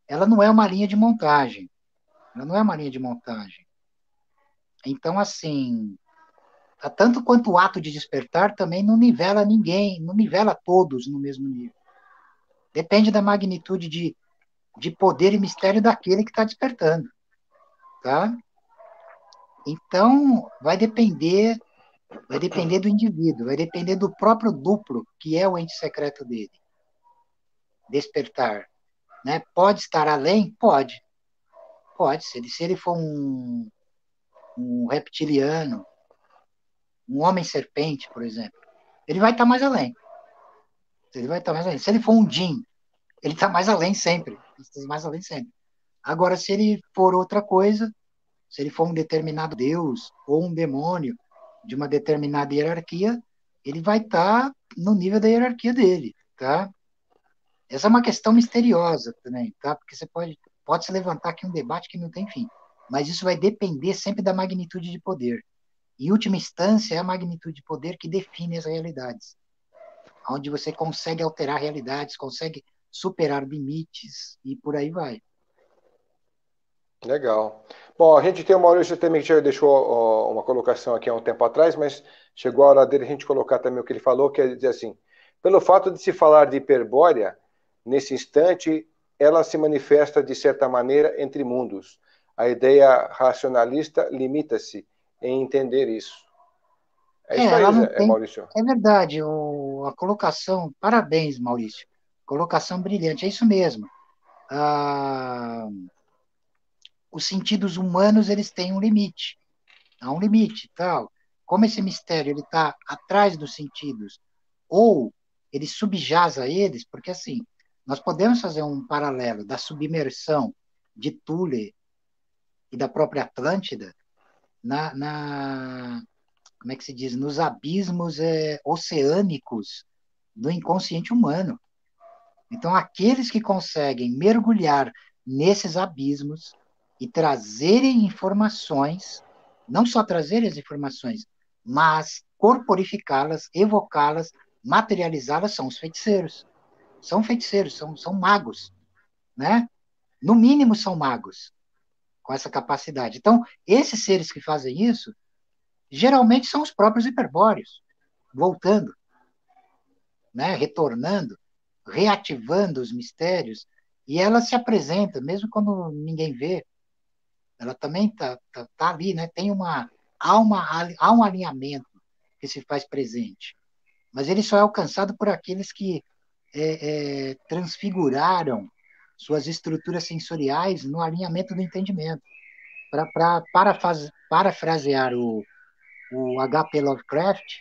ela não é uma linha de montagem. Ela não é uma linha de montagem. Então, assim, tanto quanto o ato de despertar também não nivela ninguém, não nivela todos no mesmo nível. Depende da magnitude de poder e mistério daquele que está despertando, tá? Então, vai depender do indivíduo, vai depender do próprio duplo, que é o ente secreto dele. Despertar, né? Pode estar além? Pode. Pode. Se ele for um reptiliano, um homem-serpente, por exemplo, ele vai estar mais além. Ele vai estar mais além. Se ele for um Jin, ele está mais além sempre. Mais além sempre. Agora, se ele for outra coisa, se ele for um determinado deus ou um demônio de uma determinada hierarquia, ele vai estar no nível da hierarquia dele, tá? Essa é uma questão misteriosa também, tá? Porque pode se levantar aqui um debate que não tem fim. Mas isso vai depender sempre da magnitude de poder. Em última instância, é a magnitude de poder que define as realidades, onde você consegue alterar realidades, consegue superar limites e por aí vai. Legal. Bom, a gente tem o Maurício também que já deixou ó, uma colocação aqui há um tempo atrás, mas chegou a hora dele a gente colocar também o que ele falou, que é dizer assim, pelo fato de se falar de hiperbórea, nesse instante, ela se manifesta de certa maneira entre mundos. A ideia racionalista limita-se em entender isso. É isso Ela aí, não Zé, é tem. Maurício. É verdade, a colocação. Parabéns, Maurício. Colocação brilhante, é isso mesmo. Ah, os sentidos humanos eles têm um limite, há um limite, tal. Como esse mistério ele está atrás dos sentidos ou ele subjaz a eles, porque assim nós podemos fazer um paralelo da submersão de Thule e da própria Atlântida como é que se diz, nos abismos oceânicos do inconsciente humano. Então, aqueles que conseguem mergulhar nesses abismos e trazerem informações, não só trazerem as informações, mas corporificá-las, evocá-las, materializá-las, são os feiticeiros. São feiticeiros, são magos, né? No mínimo, são magos com essa capacidade. Então, esses seres que fazem isso, geralmente são os próprios hiperbóreos, voltando, né? Retornando, reativando os mistérios, e ela se apresenta, mesmo quando ninguém vê, ela também tá ali, né? Há um alinhamento que se faz presente, mas ele só é alcançado por aqueles que transfiguraram suas estruturas sensoriais no alinhamento do entendimento. Para parafrasear o H.P. Lovecraft,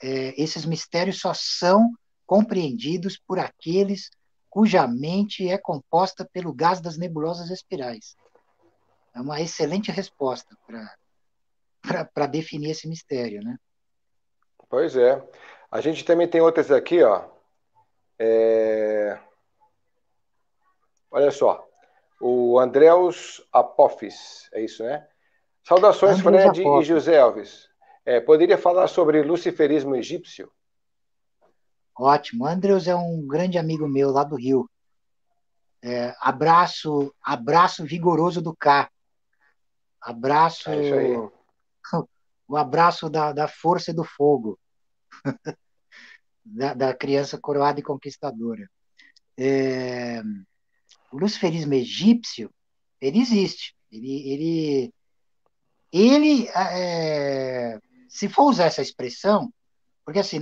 esses mistérios só são compreendidos por aqueles cuja mente é composta pelo gás das nebulosas espirais. É uma excelente resposta para definir esse mistério, né? Pois é. A gente também tem outras aqui, ó. É, olha só. O Andreus Apophis, é isso, né? Saudações, Andrews Fred e Apophis, José Alves. Poderia falar sobre luciferismo egípcio? ótimo. Andrews é um grande amigo meu lá do Rio. Abraço vigoroso do K. Abraço, É isso aí. o abraço da força e do fogo, da criança coroada e conquistadora. É, o luciferismo egípcio, ele existe. Se for usar essa expressão, porque assim,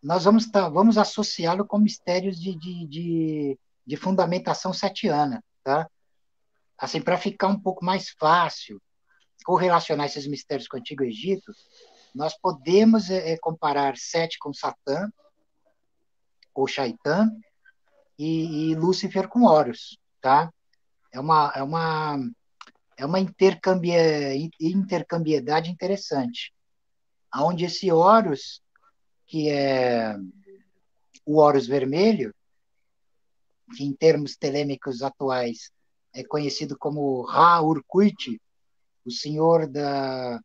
nós vamos associá-lo com mistérios de fundamentação setiana, tá? Assim, para ficar um pouco mais fácil correlacionar esses mistérios com o Antigo Egito, nós podemos comparar Sete com Satã, ou Shaitan, e Lúcifer com Horus, tá? É uma, é uma, é uma intercambiedade interessante, onde esse Horus, que é o Horus vermelho, que em termos telêmicos atuais é conhecido como Ra-Urkuit, o senhor da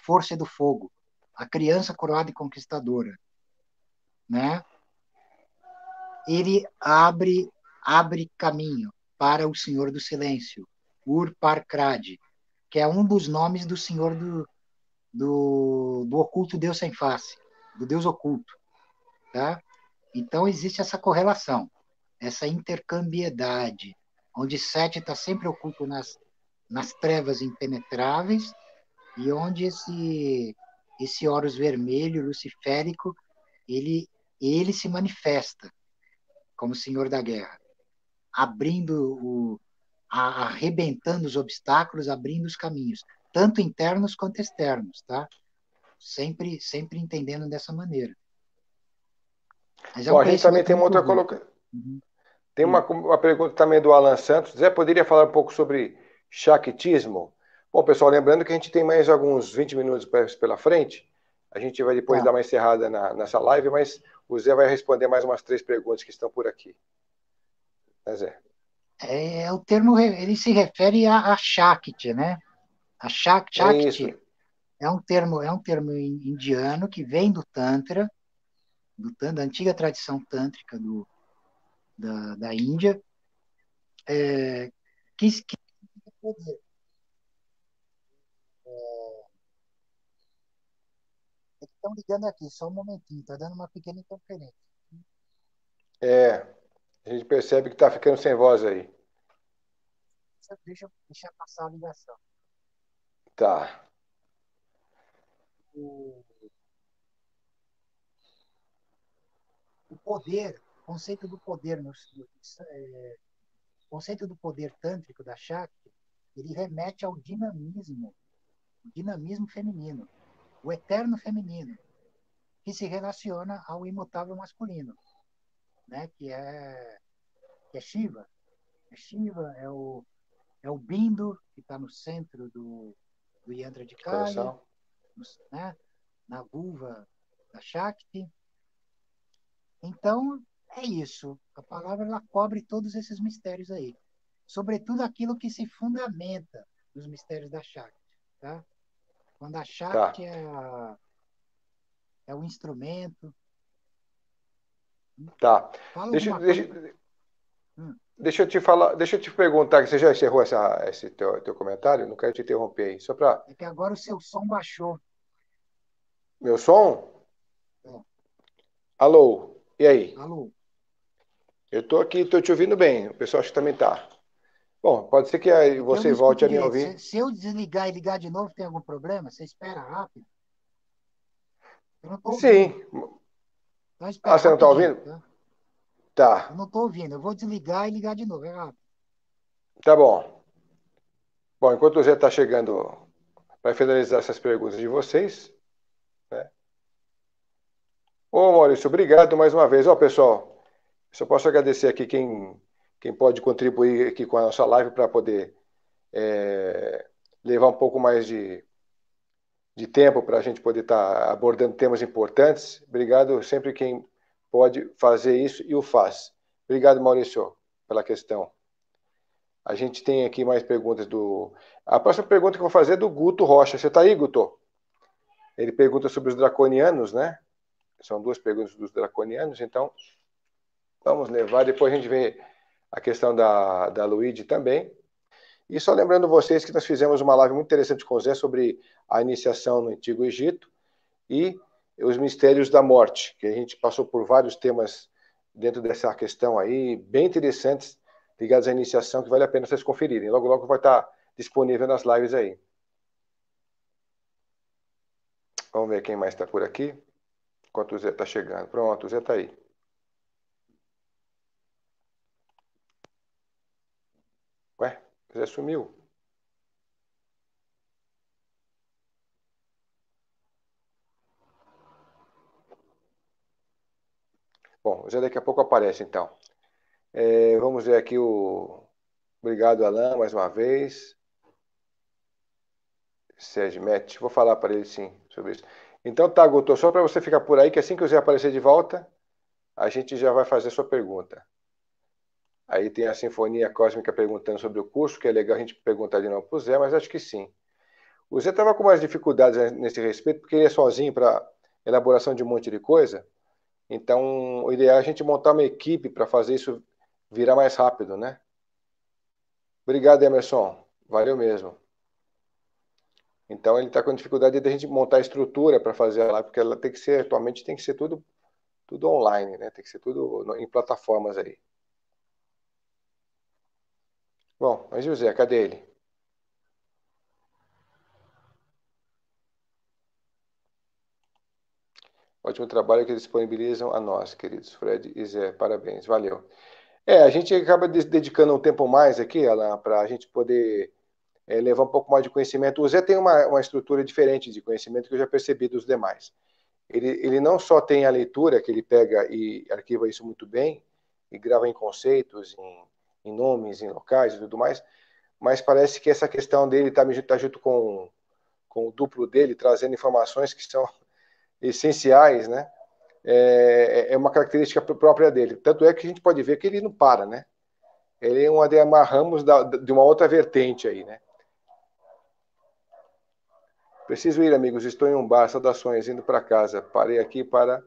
força e do fogo, a criança coroada e conquistadora, né? Ele abre caminho para o Senhor do Silêncio, Ur-Parkrad, que é um dos nomes do Senhor do oculto Deus sem face, do Deus oculto, tá? Então existe essa correlação, essa intercambiedade, onde Sete está sempre oculto nas trevas impenetráveis e onde esse Horus vermelho, luciférico, ele, ele se manifesta como Senhor da Guerra, arrebentando os obstáculos, abrindo os caminhos, tanto internos quanto externos, tá? Sempre entendendo dessa maneira. Mas é Bom, um a gente também conhecimento tem uma muito outra rico. colocação. Uhum. Tem uma pergunta também do Alan Santos. Zé, poderia falar um pouco sobre Shaktismo? Bom, pessoal, lembrando que a gente tem mais alguns 20 minutos pela frente. A gente vai depois Tá. dar uma encerrada nessa live, mas o Zé vai responder mais umas 3 perguntas que estão por aqui. Né, Zé? O termo, ele se refere a Shakti, né? É isso. Shakti é um termo indiano que vem do Tantra, da antiga tradição tântrica da Índia, que poder. Eles estão ligando aqui, só um momentinho, está dando uma pequena interferência. É, a gente percebe que está ficando sem voz aí. Deixa eu passar a ligação. Tá. O, o poder, o conceito do poder, o conceito do poder tântrico da Shakti, ele remete ao dinamismo feminino, o eterno feminino, que se relaciona ao imutável masculino, né? Que é Shiva. Shiva é o Bindu, que está no centro do Yantra de Kali, Coração. né? Na vulva da Shakti. Então, é isso. A palavra ela cobre todos esses mistérios aí. Sobretudo aquilo que se fundamenta nos mistérios da Shakti. Tá? Quando a Tá. Shakti é o instrumento. Tá. Fala Deixa, alguma coisa. deixa, Hum, deixa eu te falar, deixa eu te perguntar, que você já encerrou esse teu comentário? Não quero te interromper aí. Só para. é que agora o seu som baixou. Meu som? É, Alô? E aí? alô? Eu estou aqui, estou te ouvindo bem. O pessoal acho que também tá. Bom, pode ser que aí É que eu você não volte escuto a me direito. ouvir. Se eu desligar e ligar de novo, tem algum problema? Você espera rápido? Eu não estou ouvindo. Sim. Então Ah, espera você não está rapidinho. ouvindo? Tá? Eu Tá. não estou ouvindo. Eu vou desligar e ligar de novo. É rápido. Tá bom. Bom, enquanto o Zé está chegando para finalizar essas perguntas de vocês, né? Ô, Maurício, obrigado mais uma vez. Ó, pessoal, só posso agradecer aqui quem pode contribuir aqui com a nossa live para poder levar um pouco mais de tempo para a gente poder estar abordando temas importantes. Obrigado sempre quem pode fazer isso e o faz. Obrigado, Maurício, pela questão. A gente tem aqui mais perguntas do. A próxima pergunta que eu vou fazer é do Guto Rocha. Você está aí, Guto? Ele pergunta sobre os draconianos, né? São 2 perguntas dos draconianos, então vamos levar. Depois a gente vê a questão da Luigi também. E só lembrando vocês que nós fizemos uma live muito interessante com o Zé sobre a iniciação no Antigo Egito e os mistérios da morte, que a gente passou por vários temas dentro dessa questão aí, bem interessantes, ligados à iniciação, que vale a pena vocês conferirem. Logo, logo vai estar disponível nas lives aí. Vamos ver quem mais está por aqui, enquanto o Zé está chegando. Pronto, o Zé está aí. Ué, o Zé sumiu. Bom, o Zé daqui a pouco aparece, então. Vamos ver aqui o... Obrigado, Alain, mais uma vez. Sérgio Met, vou falar para ele sim sobre isso. Então tá, Guto, só para você ficar por aí, que assim que o Zé aparecer de volta, a gente já vai fazer a sua pergunta. Aí tem a Sinfonia Cósmica perguntando sobre o curso, que é legal a gente perguntar de novo para o Zé, mas acho que sim. O Zé estava com mais dificuldades nesse respeito, porque ele é sozinho para elaboração de um monte de coisa. Então, o ideal é a gente montar uma equipe para fazer isso virar mais rápido, né? Obrigado, Emerson. Valeu mesmo. Então, ele está com dificuldade de a gente montar a estrutura para fazer a live, porque ela tem que ser, atualmente, tem que ser tudo online, né? Tem que ser tudo em plataformas aí. Bom, mas José, cadê ele? Ótimo trabalho que disponibilizam a nós, queridos Fred e Zé. Parabéns, valeu. A gente acaba dedicando um tempo mais aqui, Alan, para a gente poder levar um pouco mais de conhecimento. O Zé tem uma estrutura diferente de conhecimento que eu já percebi dos demais. Ele não só tem a leitura, que ele pega e arquiva isso muito bem, e grava em conceitos, em nomes, em locais e tudo mais, mas parece que essa questão dele tá junto com o duplo dele, trazendo informações que são essenciais, né? É uma característica própria dele. Tanto é que a gente pode ver que ele não para, né? Ele é um Ademar Ramos de uma outra vertente aí, né? Preciso ir, amigos. Estou em um bar. Saudações, indo para casa. Parei aqui para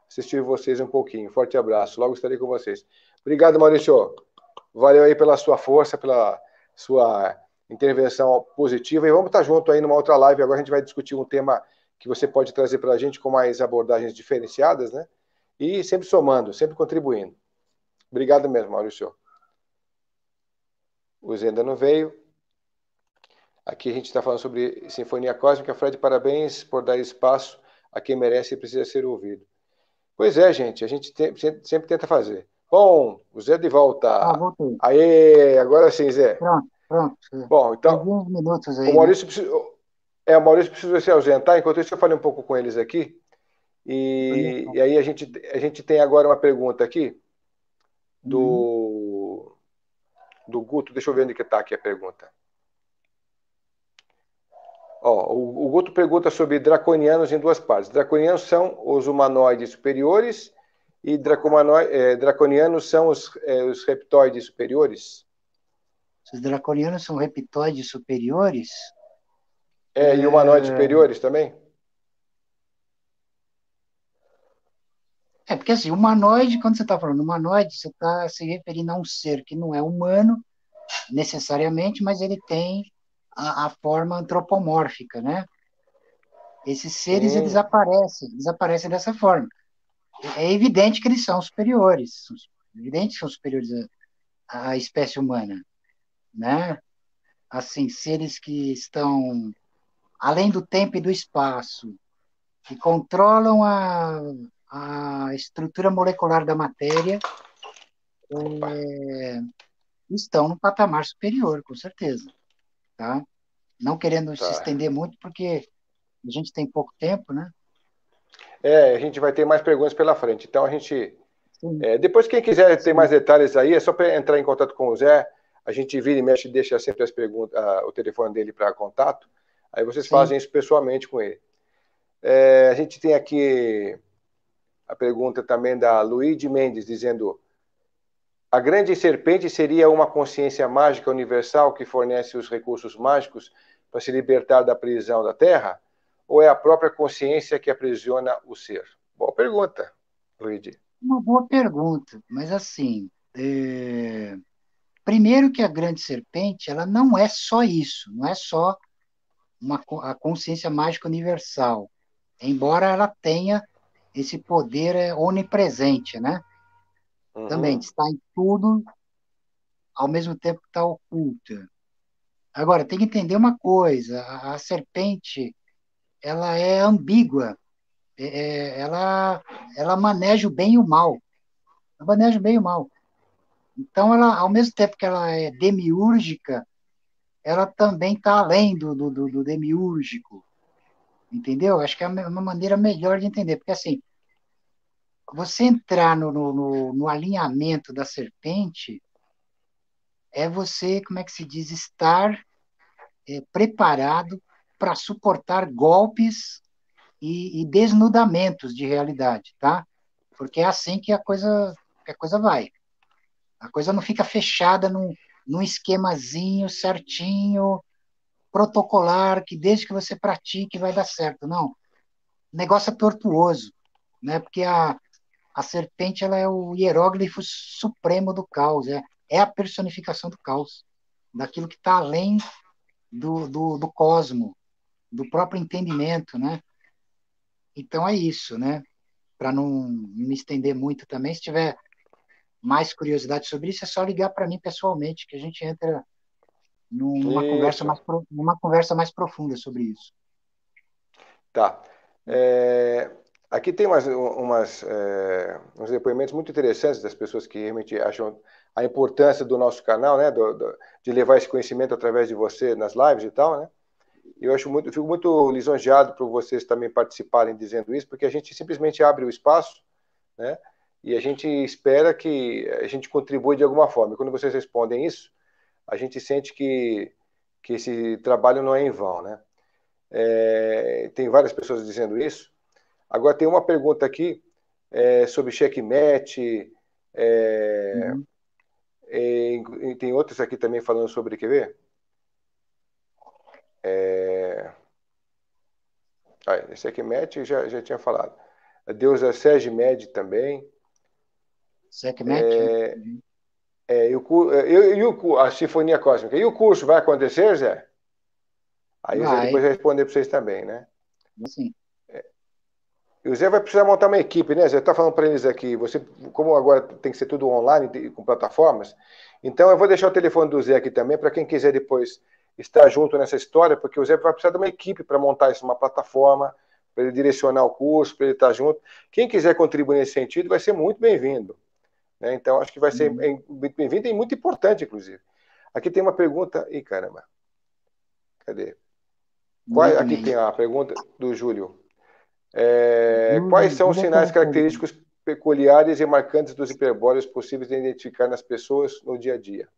assistir vocês um pouquinho. Forte abraço. Logo estarei com vocês. Obrigado, Maurício. Valeu aí pela sua força, pela sua intervenção positiva. E vamos estar junto aí numa outra live. Agora a gente vai discutir um tema que você pode trazer para a gente com mais abordagens diferenciadas, né? E sempre somando, sempre contribuindo. Obrigado mesmo, Maurício. O Zé ainda não veio. Aqui a gente está falando sobre Sinfonia Cósmica. Fred, parabéns por dar espaço a quem merece e precisa ser ouvido. Pois é, gente, a gente sempre tenta fazer. Bom, o Zé de volta. Voltei. Aê, agora sim, Zé. Pronto, pronto. Bom, Perdi então, uns minutos o aí, né? Maurício o Maurício precisa se ausentar, enquanto isso eu falei um pouco com eles aqui. E aí a gente tem agora uma pergunta aqui Uhum. do Guto. Deixa eu ver onde que está aqui a pergunta. Ó, o Guto pergunta sobre draconianos em duas partes. Draconianos são os humanoides superiores e draconianos são os reptoides superiores? Os draconianos são reptoides superiores? E humanoides superiores também? Porque assim, humanoide, quando você está falando humanoide, você está se referindo a um ser que não é humano necessariamente, mas ele tem a forma antropomórfica, né? Esses seres, Sim, eles aparecem dessa forma. É evidente que eles são superiores, é evidente que são superiores à espécie humana, né? Assim, seres que estão além do tempo e do espaço, que controlam a estrutura molecular da matéria, opa, estão no patamar superior, com certeza, tá? Não querendo se tá. estender muito, porque a gente tem pouco tempo, né? A gente vai ter mais perguntas pela frente. Então Sim, depois quem quiser ter mais sim, detalhes aí, é só para entrar em contato com o Zé. A gente vira e mexe e deixa sempre as perguntas, o telefone dele para contato. Aí vocês sim. fazem isso pessoalmente com ele. A gente tem aqui a pergunta também da Luíde Mendes, dizendo: a grande serpente seria uma consciência mágica universal que fornece os recursos mágicos para se libertar da prisão da Terra? Ou é a própria consciência que aprisiona o ser? Boa pergunta, Luíde. Uma boa pergunta, mas assim, primeiro que a grande serpente, ela não é só isso, não é só a consciência mágica universal, embora ela tenha esse poder onipresente, né? Também Uhum. está em tudo, ao mesmo tempo que está oculta. Agora, tem que entender uma coisa: a serpente, ela é ambígua, ela maneja o bem e o mal, ela maneja o bem e o mal. Então, ela, ao mesmo tempo que ela é demiúrgica, ela também está além do demiúrgico, entendeu? Acho que é uma maneira melhor de entender, porque assim, você entrar no alinhamento da serpente é você, como é que se diz, estar preparado para suportar golpes e desnudamentos de realidade, tá? Porque é assim que a coisa vai. A coisa não fica fechada num esquemazinho certinho, protocolar, que desde que você pratique vai dar certo. Não. O negócio é tortuoso, né? Porque a serpente ela é o hieróglifo supremo do caos, é a personificação do caos, daquilo que está além do cosmo, do próprio entendimento, né? Então é isso, né? Para não me estender muito também, se tiver mais curiosidade sobre isso, é só ligar para mim pessoalmente, que a gente entra Isso. numa conversa mais profunda sobre isso. Tá. É, aqui tem uns depoimentos muito interessantes das pessoas que realmente acham a importância do nosso canal, né, de levar esse conhecimento através de você nas lives e tal, né? Eu fico muito lisonjeado por vocês também participarem dizendo isso, porque a gente simplesmente abre o espaço, né? E a gente espera que a gente contribua de alguma forma. E quando vocês respondem isso, a gente sente que esse trabalho não é em vão, né? Tem várias pessoas dizendo isso. Agora tem uma pergunta aqui sobre checkmate, é, Uhum. e tem outras aqui também falando sobre, quer ver? Checkmate já tinha falado. A deusa Sérgio Med também. Sekhmet, né? É, Uhum. a Sinfonia Cósmica. E o curso vai acontecer, Zé? Aí o Zé depois Vai, vai responder para vocês também, né? assim. E o Zé vai precisar montar uma equipe, né? Zé está falando para eles aqui, você, como agora tem que ser tudo online, com plataformas, então eu vou deixar o telefone do Zé aqui também, para quem quiser depois estar junto nessa história, porque o Zé vai precisar de uma equipe para montar isso, uma plataforma, para ele direcionar o curso, para ele estar junto. Quem quiser contribuir nesse sentido vai ser muito bem-vindo. Né? Então, acho que vai ser Uhum. muito bem-vindo e muito importante, inclusive. Aqui tem uma pergunta. Ih, caramba. Cadê? Muito Aqui bem. tem a pergunta do Júlio. Quais são os Júlia sinais Telefone. característicos peculiares e marcantes dos hiperbóreos possíveis de identificar nas pessoas no dia a dia?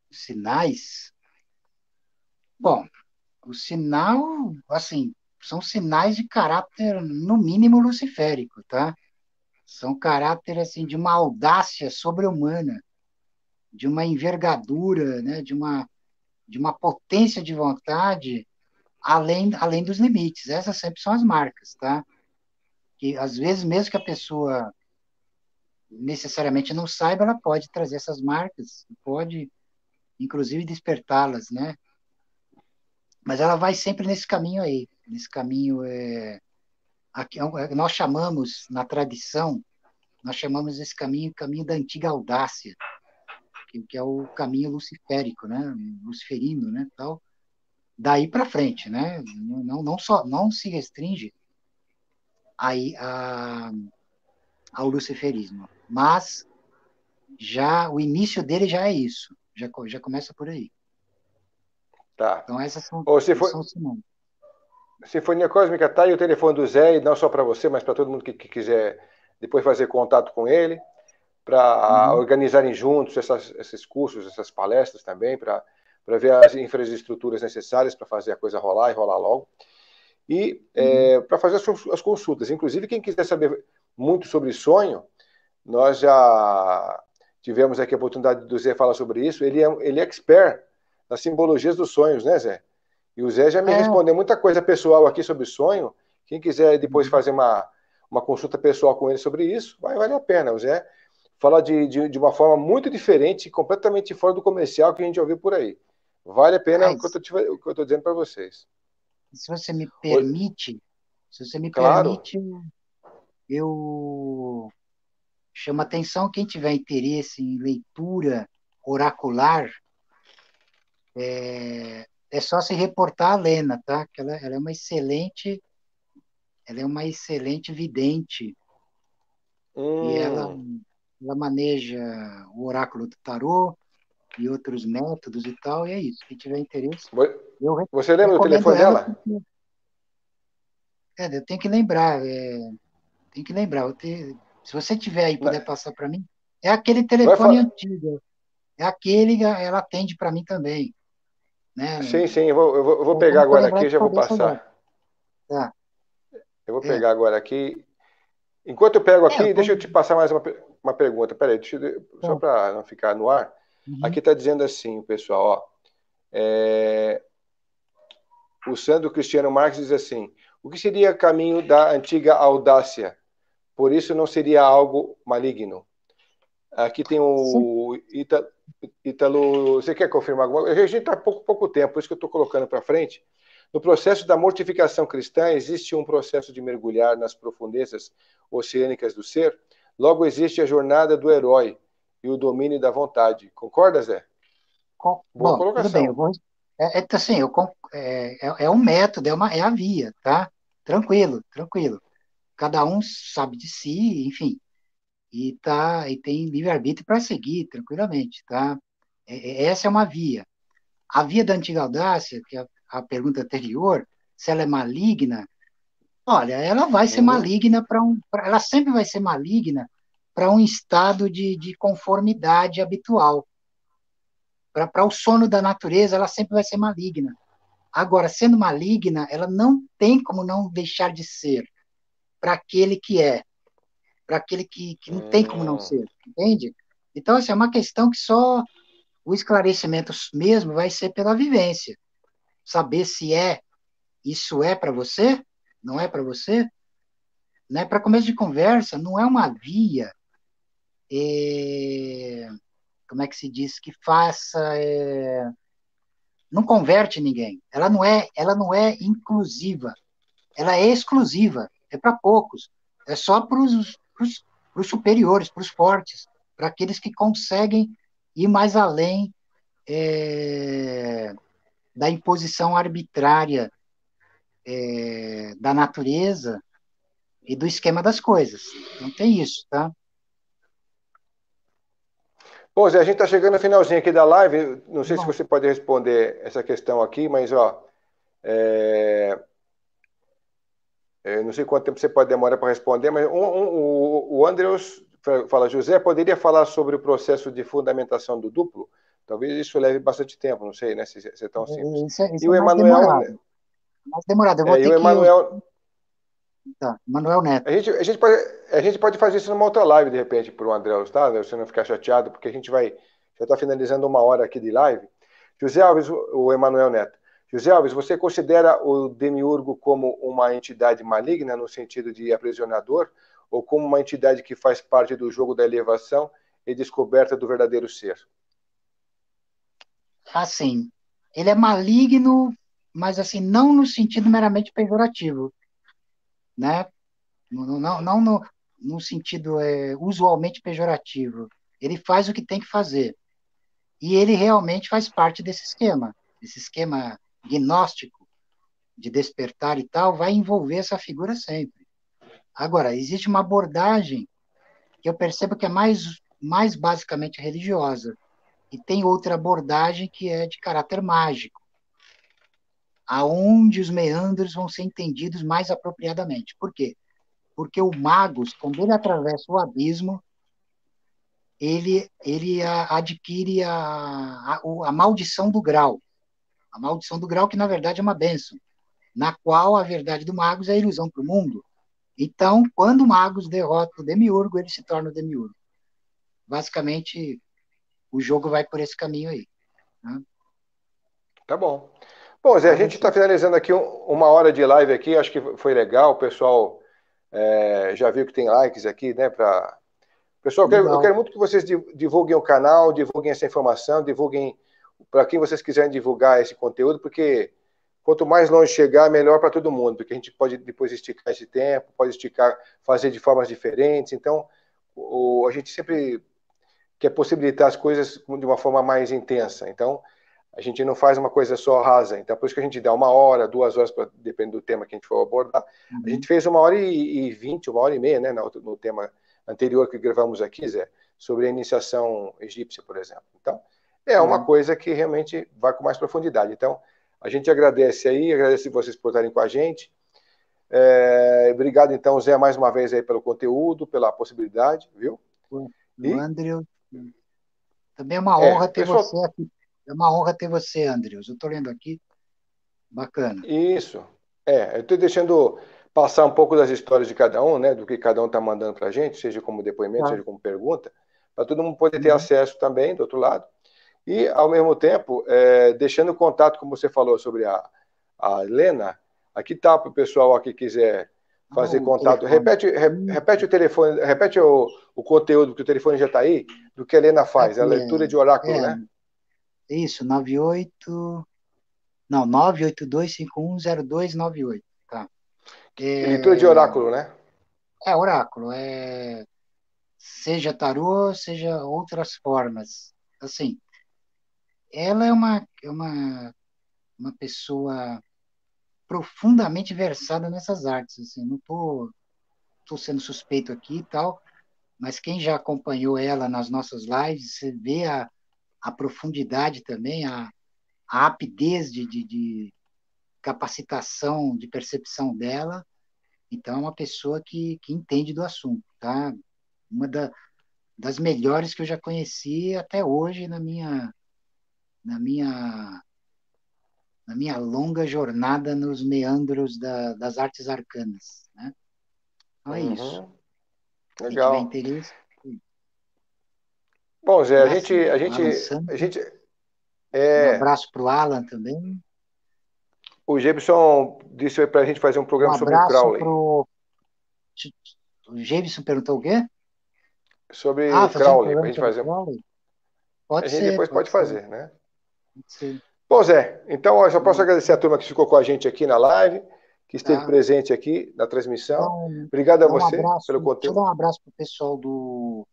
Sinais? Bom, o sinal, assim, são sinais de caráter, no mínimo, luciférico, tá? São caráter, assim, de uma audácia sobre-humana, de uma envergadura, né? De uma potência de vontade além dos limites. Essas sempre são as marcas, tá? Que, às vezes, mesmo que a pessoa necessariamente não saiba, ela pode trazer essas marcas, pode, inclusive, despertá-las, né? Mas ela vai sempre nesse caminho aí, nesse caminho aqui, nós chamamos na tradição, nós chamamos esse caminho caminho da antiga audácia, que é o caminho luciférico, né? Luciferino, né? Tal. Daí para frente, né? Não se restringe aí ao luciferismo, mas já o início dele já é isso, já começa por aí. Tá. Então Ou se esses for, são os sinais. Sinfonia Cósmica tá aí o telefone do Zé, e não só para você, mas para todo mundo que quiser depois fazer contato com ele, para Uhum, organizarem juntos esses cursos, essas palestras também, para ver as infraestruturas necessárias para fazer a coisa rolar e rolar logo. E uhum, para fazer as consultas. Inclusive, quem quiser saber muito sobre sonho, nós já tivemos aqui a oportunidade do Zé falar sobre isso. Ele é expert nas simbologias dos sonhos, né, Zé? E o Zé já me é, respondeu muita coisa pessoal aqui sobre sonho. Quem quiser depois uhum, fazer uma consulta pessoal com ele sobre isso, vai valer a pena. O Zé fala de uma forma muito diferente, completamente fora do comercial que a gente ouviu por aí. Vale a pena o que Mas, eu estou dizendo para vocês. se você me Oi, permite, se você me claro. permite, eu chamo a atenção quem tiver interesse em leitura oracular, é só se reportar a Lena, tá? Que ela é uma excelente vidente e Hum. ela maneja o oráculo do tarô e outros métodos e tal, e é isso. Quem tiver interesse, eu Você lembra do recomendo telefone ela dela? porque eu tenho que lembrar, tem que lembrar. Se você tiver aí e puder Na- passar para mim, é aquele Vai telefone falar. antigo, é aquele, ela atende para mim também, né? Sim, sim, eu vou Eu pegar não estou agora lembrando aqui e de já vou cabeça agora. passar. Tá, Eu vou é. pegar agora aqui. Enquanto eu pego É, eu aqui, deixa tô, eu te passar mais uma pergunta. Peraí, só tá, para não ficar no ar. Aqui uhum. está dizendo assim, pessoal, ó. É, o Sandro Cristiano Marques diz assim: o que seria caminho da antiga audácia? Por isso não seria algo maligno. Aqui tem Sim, o Ítalo. Você quer confirmar alguma coisa? A gente está pouco tempo, por isso que eu estou colocando para frente. No processo da mortificação cristã, existe um processo de mergulhar nas profundezas oceânicas do ser. Logo, existe a jornada do herói e o domínio da vontade. Concorda, Zé? Boa bom, tudo bem, colocação. assim, é um método, é a via, tá? Tranquilo, tranquilo. Cada um sabe de si, enfim, e tem livre-arbítrio para seguir tranquilamente, tá? Essa é uma via. A via da antiga audácia, que é a pergunta anterior, se ela é maligna, olha, ela vai ser Uhum. maligna ela sempre vai ser maligna para um estado de conformidade habitual. Para o sono da natureza, ela sempre vai ser maligna. Agora, sendo maligna, ela não tem como não deixar de ser para aquele que é, para aquele que não tem como não Hum, ser, entende? Então, assim, é uma questão que só o esclarecimento mesmo vai ser pela vivência. Saber se isso é para você, não é para você, né? Para começo de conversa, não é uma via, é, como é que se diz, que faça, não converte ninguém. Ela não é inclusiva, ela é exclusiva, é para poucos, é só para os superiores, para os fortes, para aqueles que conseguem ir mais além da imposição arbitrária da natureza e do esquema das coisas. Não tem isso, tá? Bom, Zé, a gente está chegando no finalzinho aqui da live. Não sei se Bom, você pode responder essa questão aqui, mas ó, é, eu não sei quanto tempo você pode demorar para responder, mas o Andrews fala, José, poderia falar sobre o processo de fundamentação do duplo? Talvez isso leve bastante tempo, não sei, né, se é tão simples. E isso é o mais Emanuel, demorado. Mais demorado. Eu vou e ter o que. Emanuel, Tá, Manuel Neto. a gente pode fazer isso numa outra live, de repente, para o Andreus, tá? Você não ficar chateado, porque a gente vai, já está finalizando uma hora aqui de live. José Alves, o Emanuel Neto. José Alves, você considera o demiurgo como uma entidade maligna, no sentido de aprisionador, ou como uma entidade que faz parte do jogo da elevação e descoberta do verdadeiro ser? Assim, ele é maligno, mas assim, não no sentido meramente pejorativo, né? Não no sentido usualmente pejorativo. Ele faz o que tem que fazer. E ele realmente faz parte desse esquema gnóstico de despertar e tal, vai envolver essa figura sempre. Agora, existe uma abordagem que eu percebo que é mais basicamente religiosa, e tem outra abordagem que é de caráter mágico, aonde os meandros vão ser entendidos mais apropriadamente. Por quê? Porque o Magus, quando ele atravessa o abismo, ele adquire a maldição do grau. A maldição do grau, que na verdade é uma bênção, na qual a verdade do Magus é a ilusão para o mundo. Então, quando o Magus derrota o Demiurgo, ele se torna o Demiurgo. Basicamente, o jogo vai por esse caminho aí. Né? Tá bom. Bom, Zé, a Mas, gente está assim, finalizando aqui uma hora de live aqui, acho que foi legal, o pessoal já viu que tem likes aqui, né, Pessoal, eu Legal. quero muito que vocês divulguem o canal, divulguem essa informação, divulguem para quem vocês quiserem divulgar esse conteúdo, porque quanto mais longe chegar, melhor para todo mundo, porque a gente pode depois esticar esse tempo, pode esticar, fazer de formas diferentes. Então, a gente sempre quer possibilitar as coisas de uma forma mais intensa. Então, a gente não faz uma coisa só rasa. Então, por isso que a gente dá 1 hora, 2 horas, dependendo do tema que a gente for abordar. A gente Uhum. fez 1 hora e 20, 1 hora e meia, né, no tema anterior que gravamos aqui, Zé, sobre a iniciação egípcia, por exemplo. Então, é uma Uhum. coisa que realmente vai com mais profundidade. Então, a gente agradece aí, agradece vocês por estarem com a gente. Obrigado, então, Zé, mais uma vez aí pelo conteúdo, pela possibilidade, viu? O E, Andrew, também é uma honra ter você pessoal, aqui. É uma honra ter você, Andrews. Eu estou lendo aqui. Bacana. isso. Eu estou deixando passar um pouco das histórias de cada um, né, do que cada um está mandando para a gente, seja como depoimento, Tá. seja como pergunta, para todo mundo poder ter Uhum. acesso também, do outro lado. E, ao mesmo tempo, deixando contato, como você falou sobre a Helena, aqui está para o pessoal aqui que quiser Ah, fazer o contato. telefone. Repete o telefone, repete o conteúdo, que o telefone já está aí, do que a Helena Tá faz, a aqui, leitura de oráculo, né? isso, 98. Não, 982510298. Tá. Leitura de É, oráculo, né? oráculo. Seja tarô, seja outras formas. Assim, ela uma pessoa profundamente versada nessas artes. Assim, não tô sendo suspeito aqui e tal, mas quem já acompanhou ela nas nossas lives, você vê a profundidade também, a rapidez de capacitação, de percepção dela. Então, é uma pessoa que entende do assunto, tá? Uma das melhores que eu já conheci até hoje na minha, na minha longa jornada nos meandros das artes arcanas, né? Então, é isso. Uhum, Quem tiver legal. interesse, Bom, Zé, a gente, máximo. a O Alan gente, a Santos. gente, Um é, abraço para o Alan também. o Gibson disse para a gente fazer um Um programa sobre o abraço Crowley, para o Jameson perguntou o quê? sobre Ah, o fazer um Crowley, para a programa gente sobre fazer, Crowley? a gente depois Pode pode ser, fazer, né? pode ser. Bom, Zé, então eu só posso agradecer a turma que ficou com a gente aqui na live, que esteve Tá? presente aqui na Dá transmissão. um, Obrigado a dá um você abraço. pelo Deixa eu dar conteúdo. um abraço para o pessoal do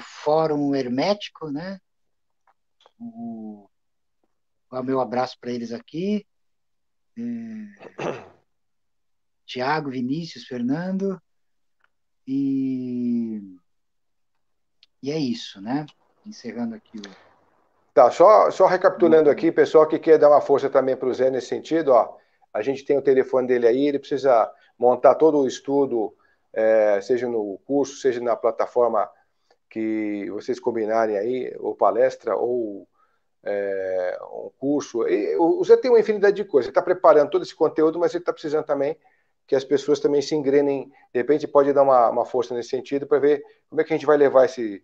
Fórum Hermético, né? O, o meu abraço para eles aqui. Tiago, Vinícius, Fernando. E, e é isso, né? Encerrando aqui o. Tá, só recapitulando aqui, pessoal que quer dar uma força também para o Zé nesse sentido, ó, a gente tem o telefone dele aí, ele precisa montar todo o estudo, seja no curso, seja na plataforma que vocês combinarem aí, ou palestra, ou um curso. E o Zé tem uma infinidade de coisas, ele está preparando todo esse conteúdo, mas ele está precisando também que as pessoas também se engrenem, de repente pode dar uma força nesse sentido para ver como é que a gente vai levar esse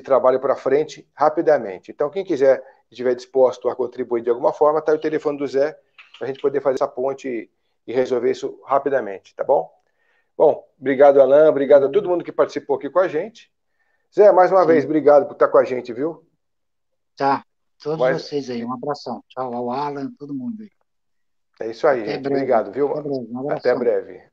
trabalho para frente rapidamente. Então, quem quiser, estiver disposto a contribuir de alguma forma, está o telefone do Zé, para a gente poder fazer essa ponte e resolver isso rapidamente, tá bom? Bom, obrigado, Alain, obrigado a todo mundo que participou aqui com a gente. Zé, mais uma vez, Sim, obrigado por estar com a gente, viu? tá. Todos Mas vocês aí, um abração. Tchau ao Alan, todo mundo aí. é isso aí, Até gente. breve. Obrigado, viu? Até breve. Um Até abração. breve.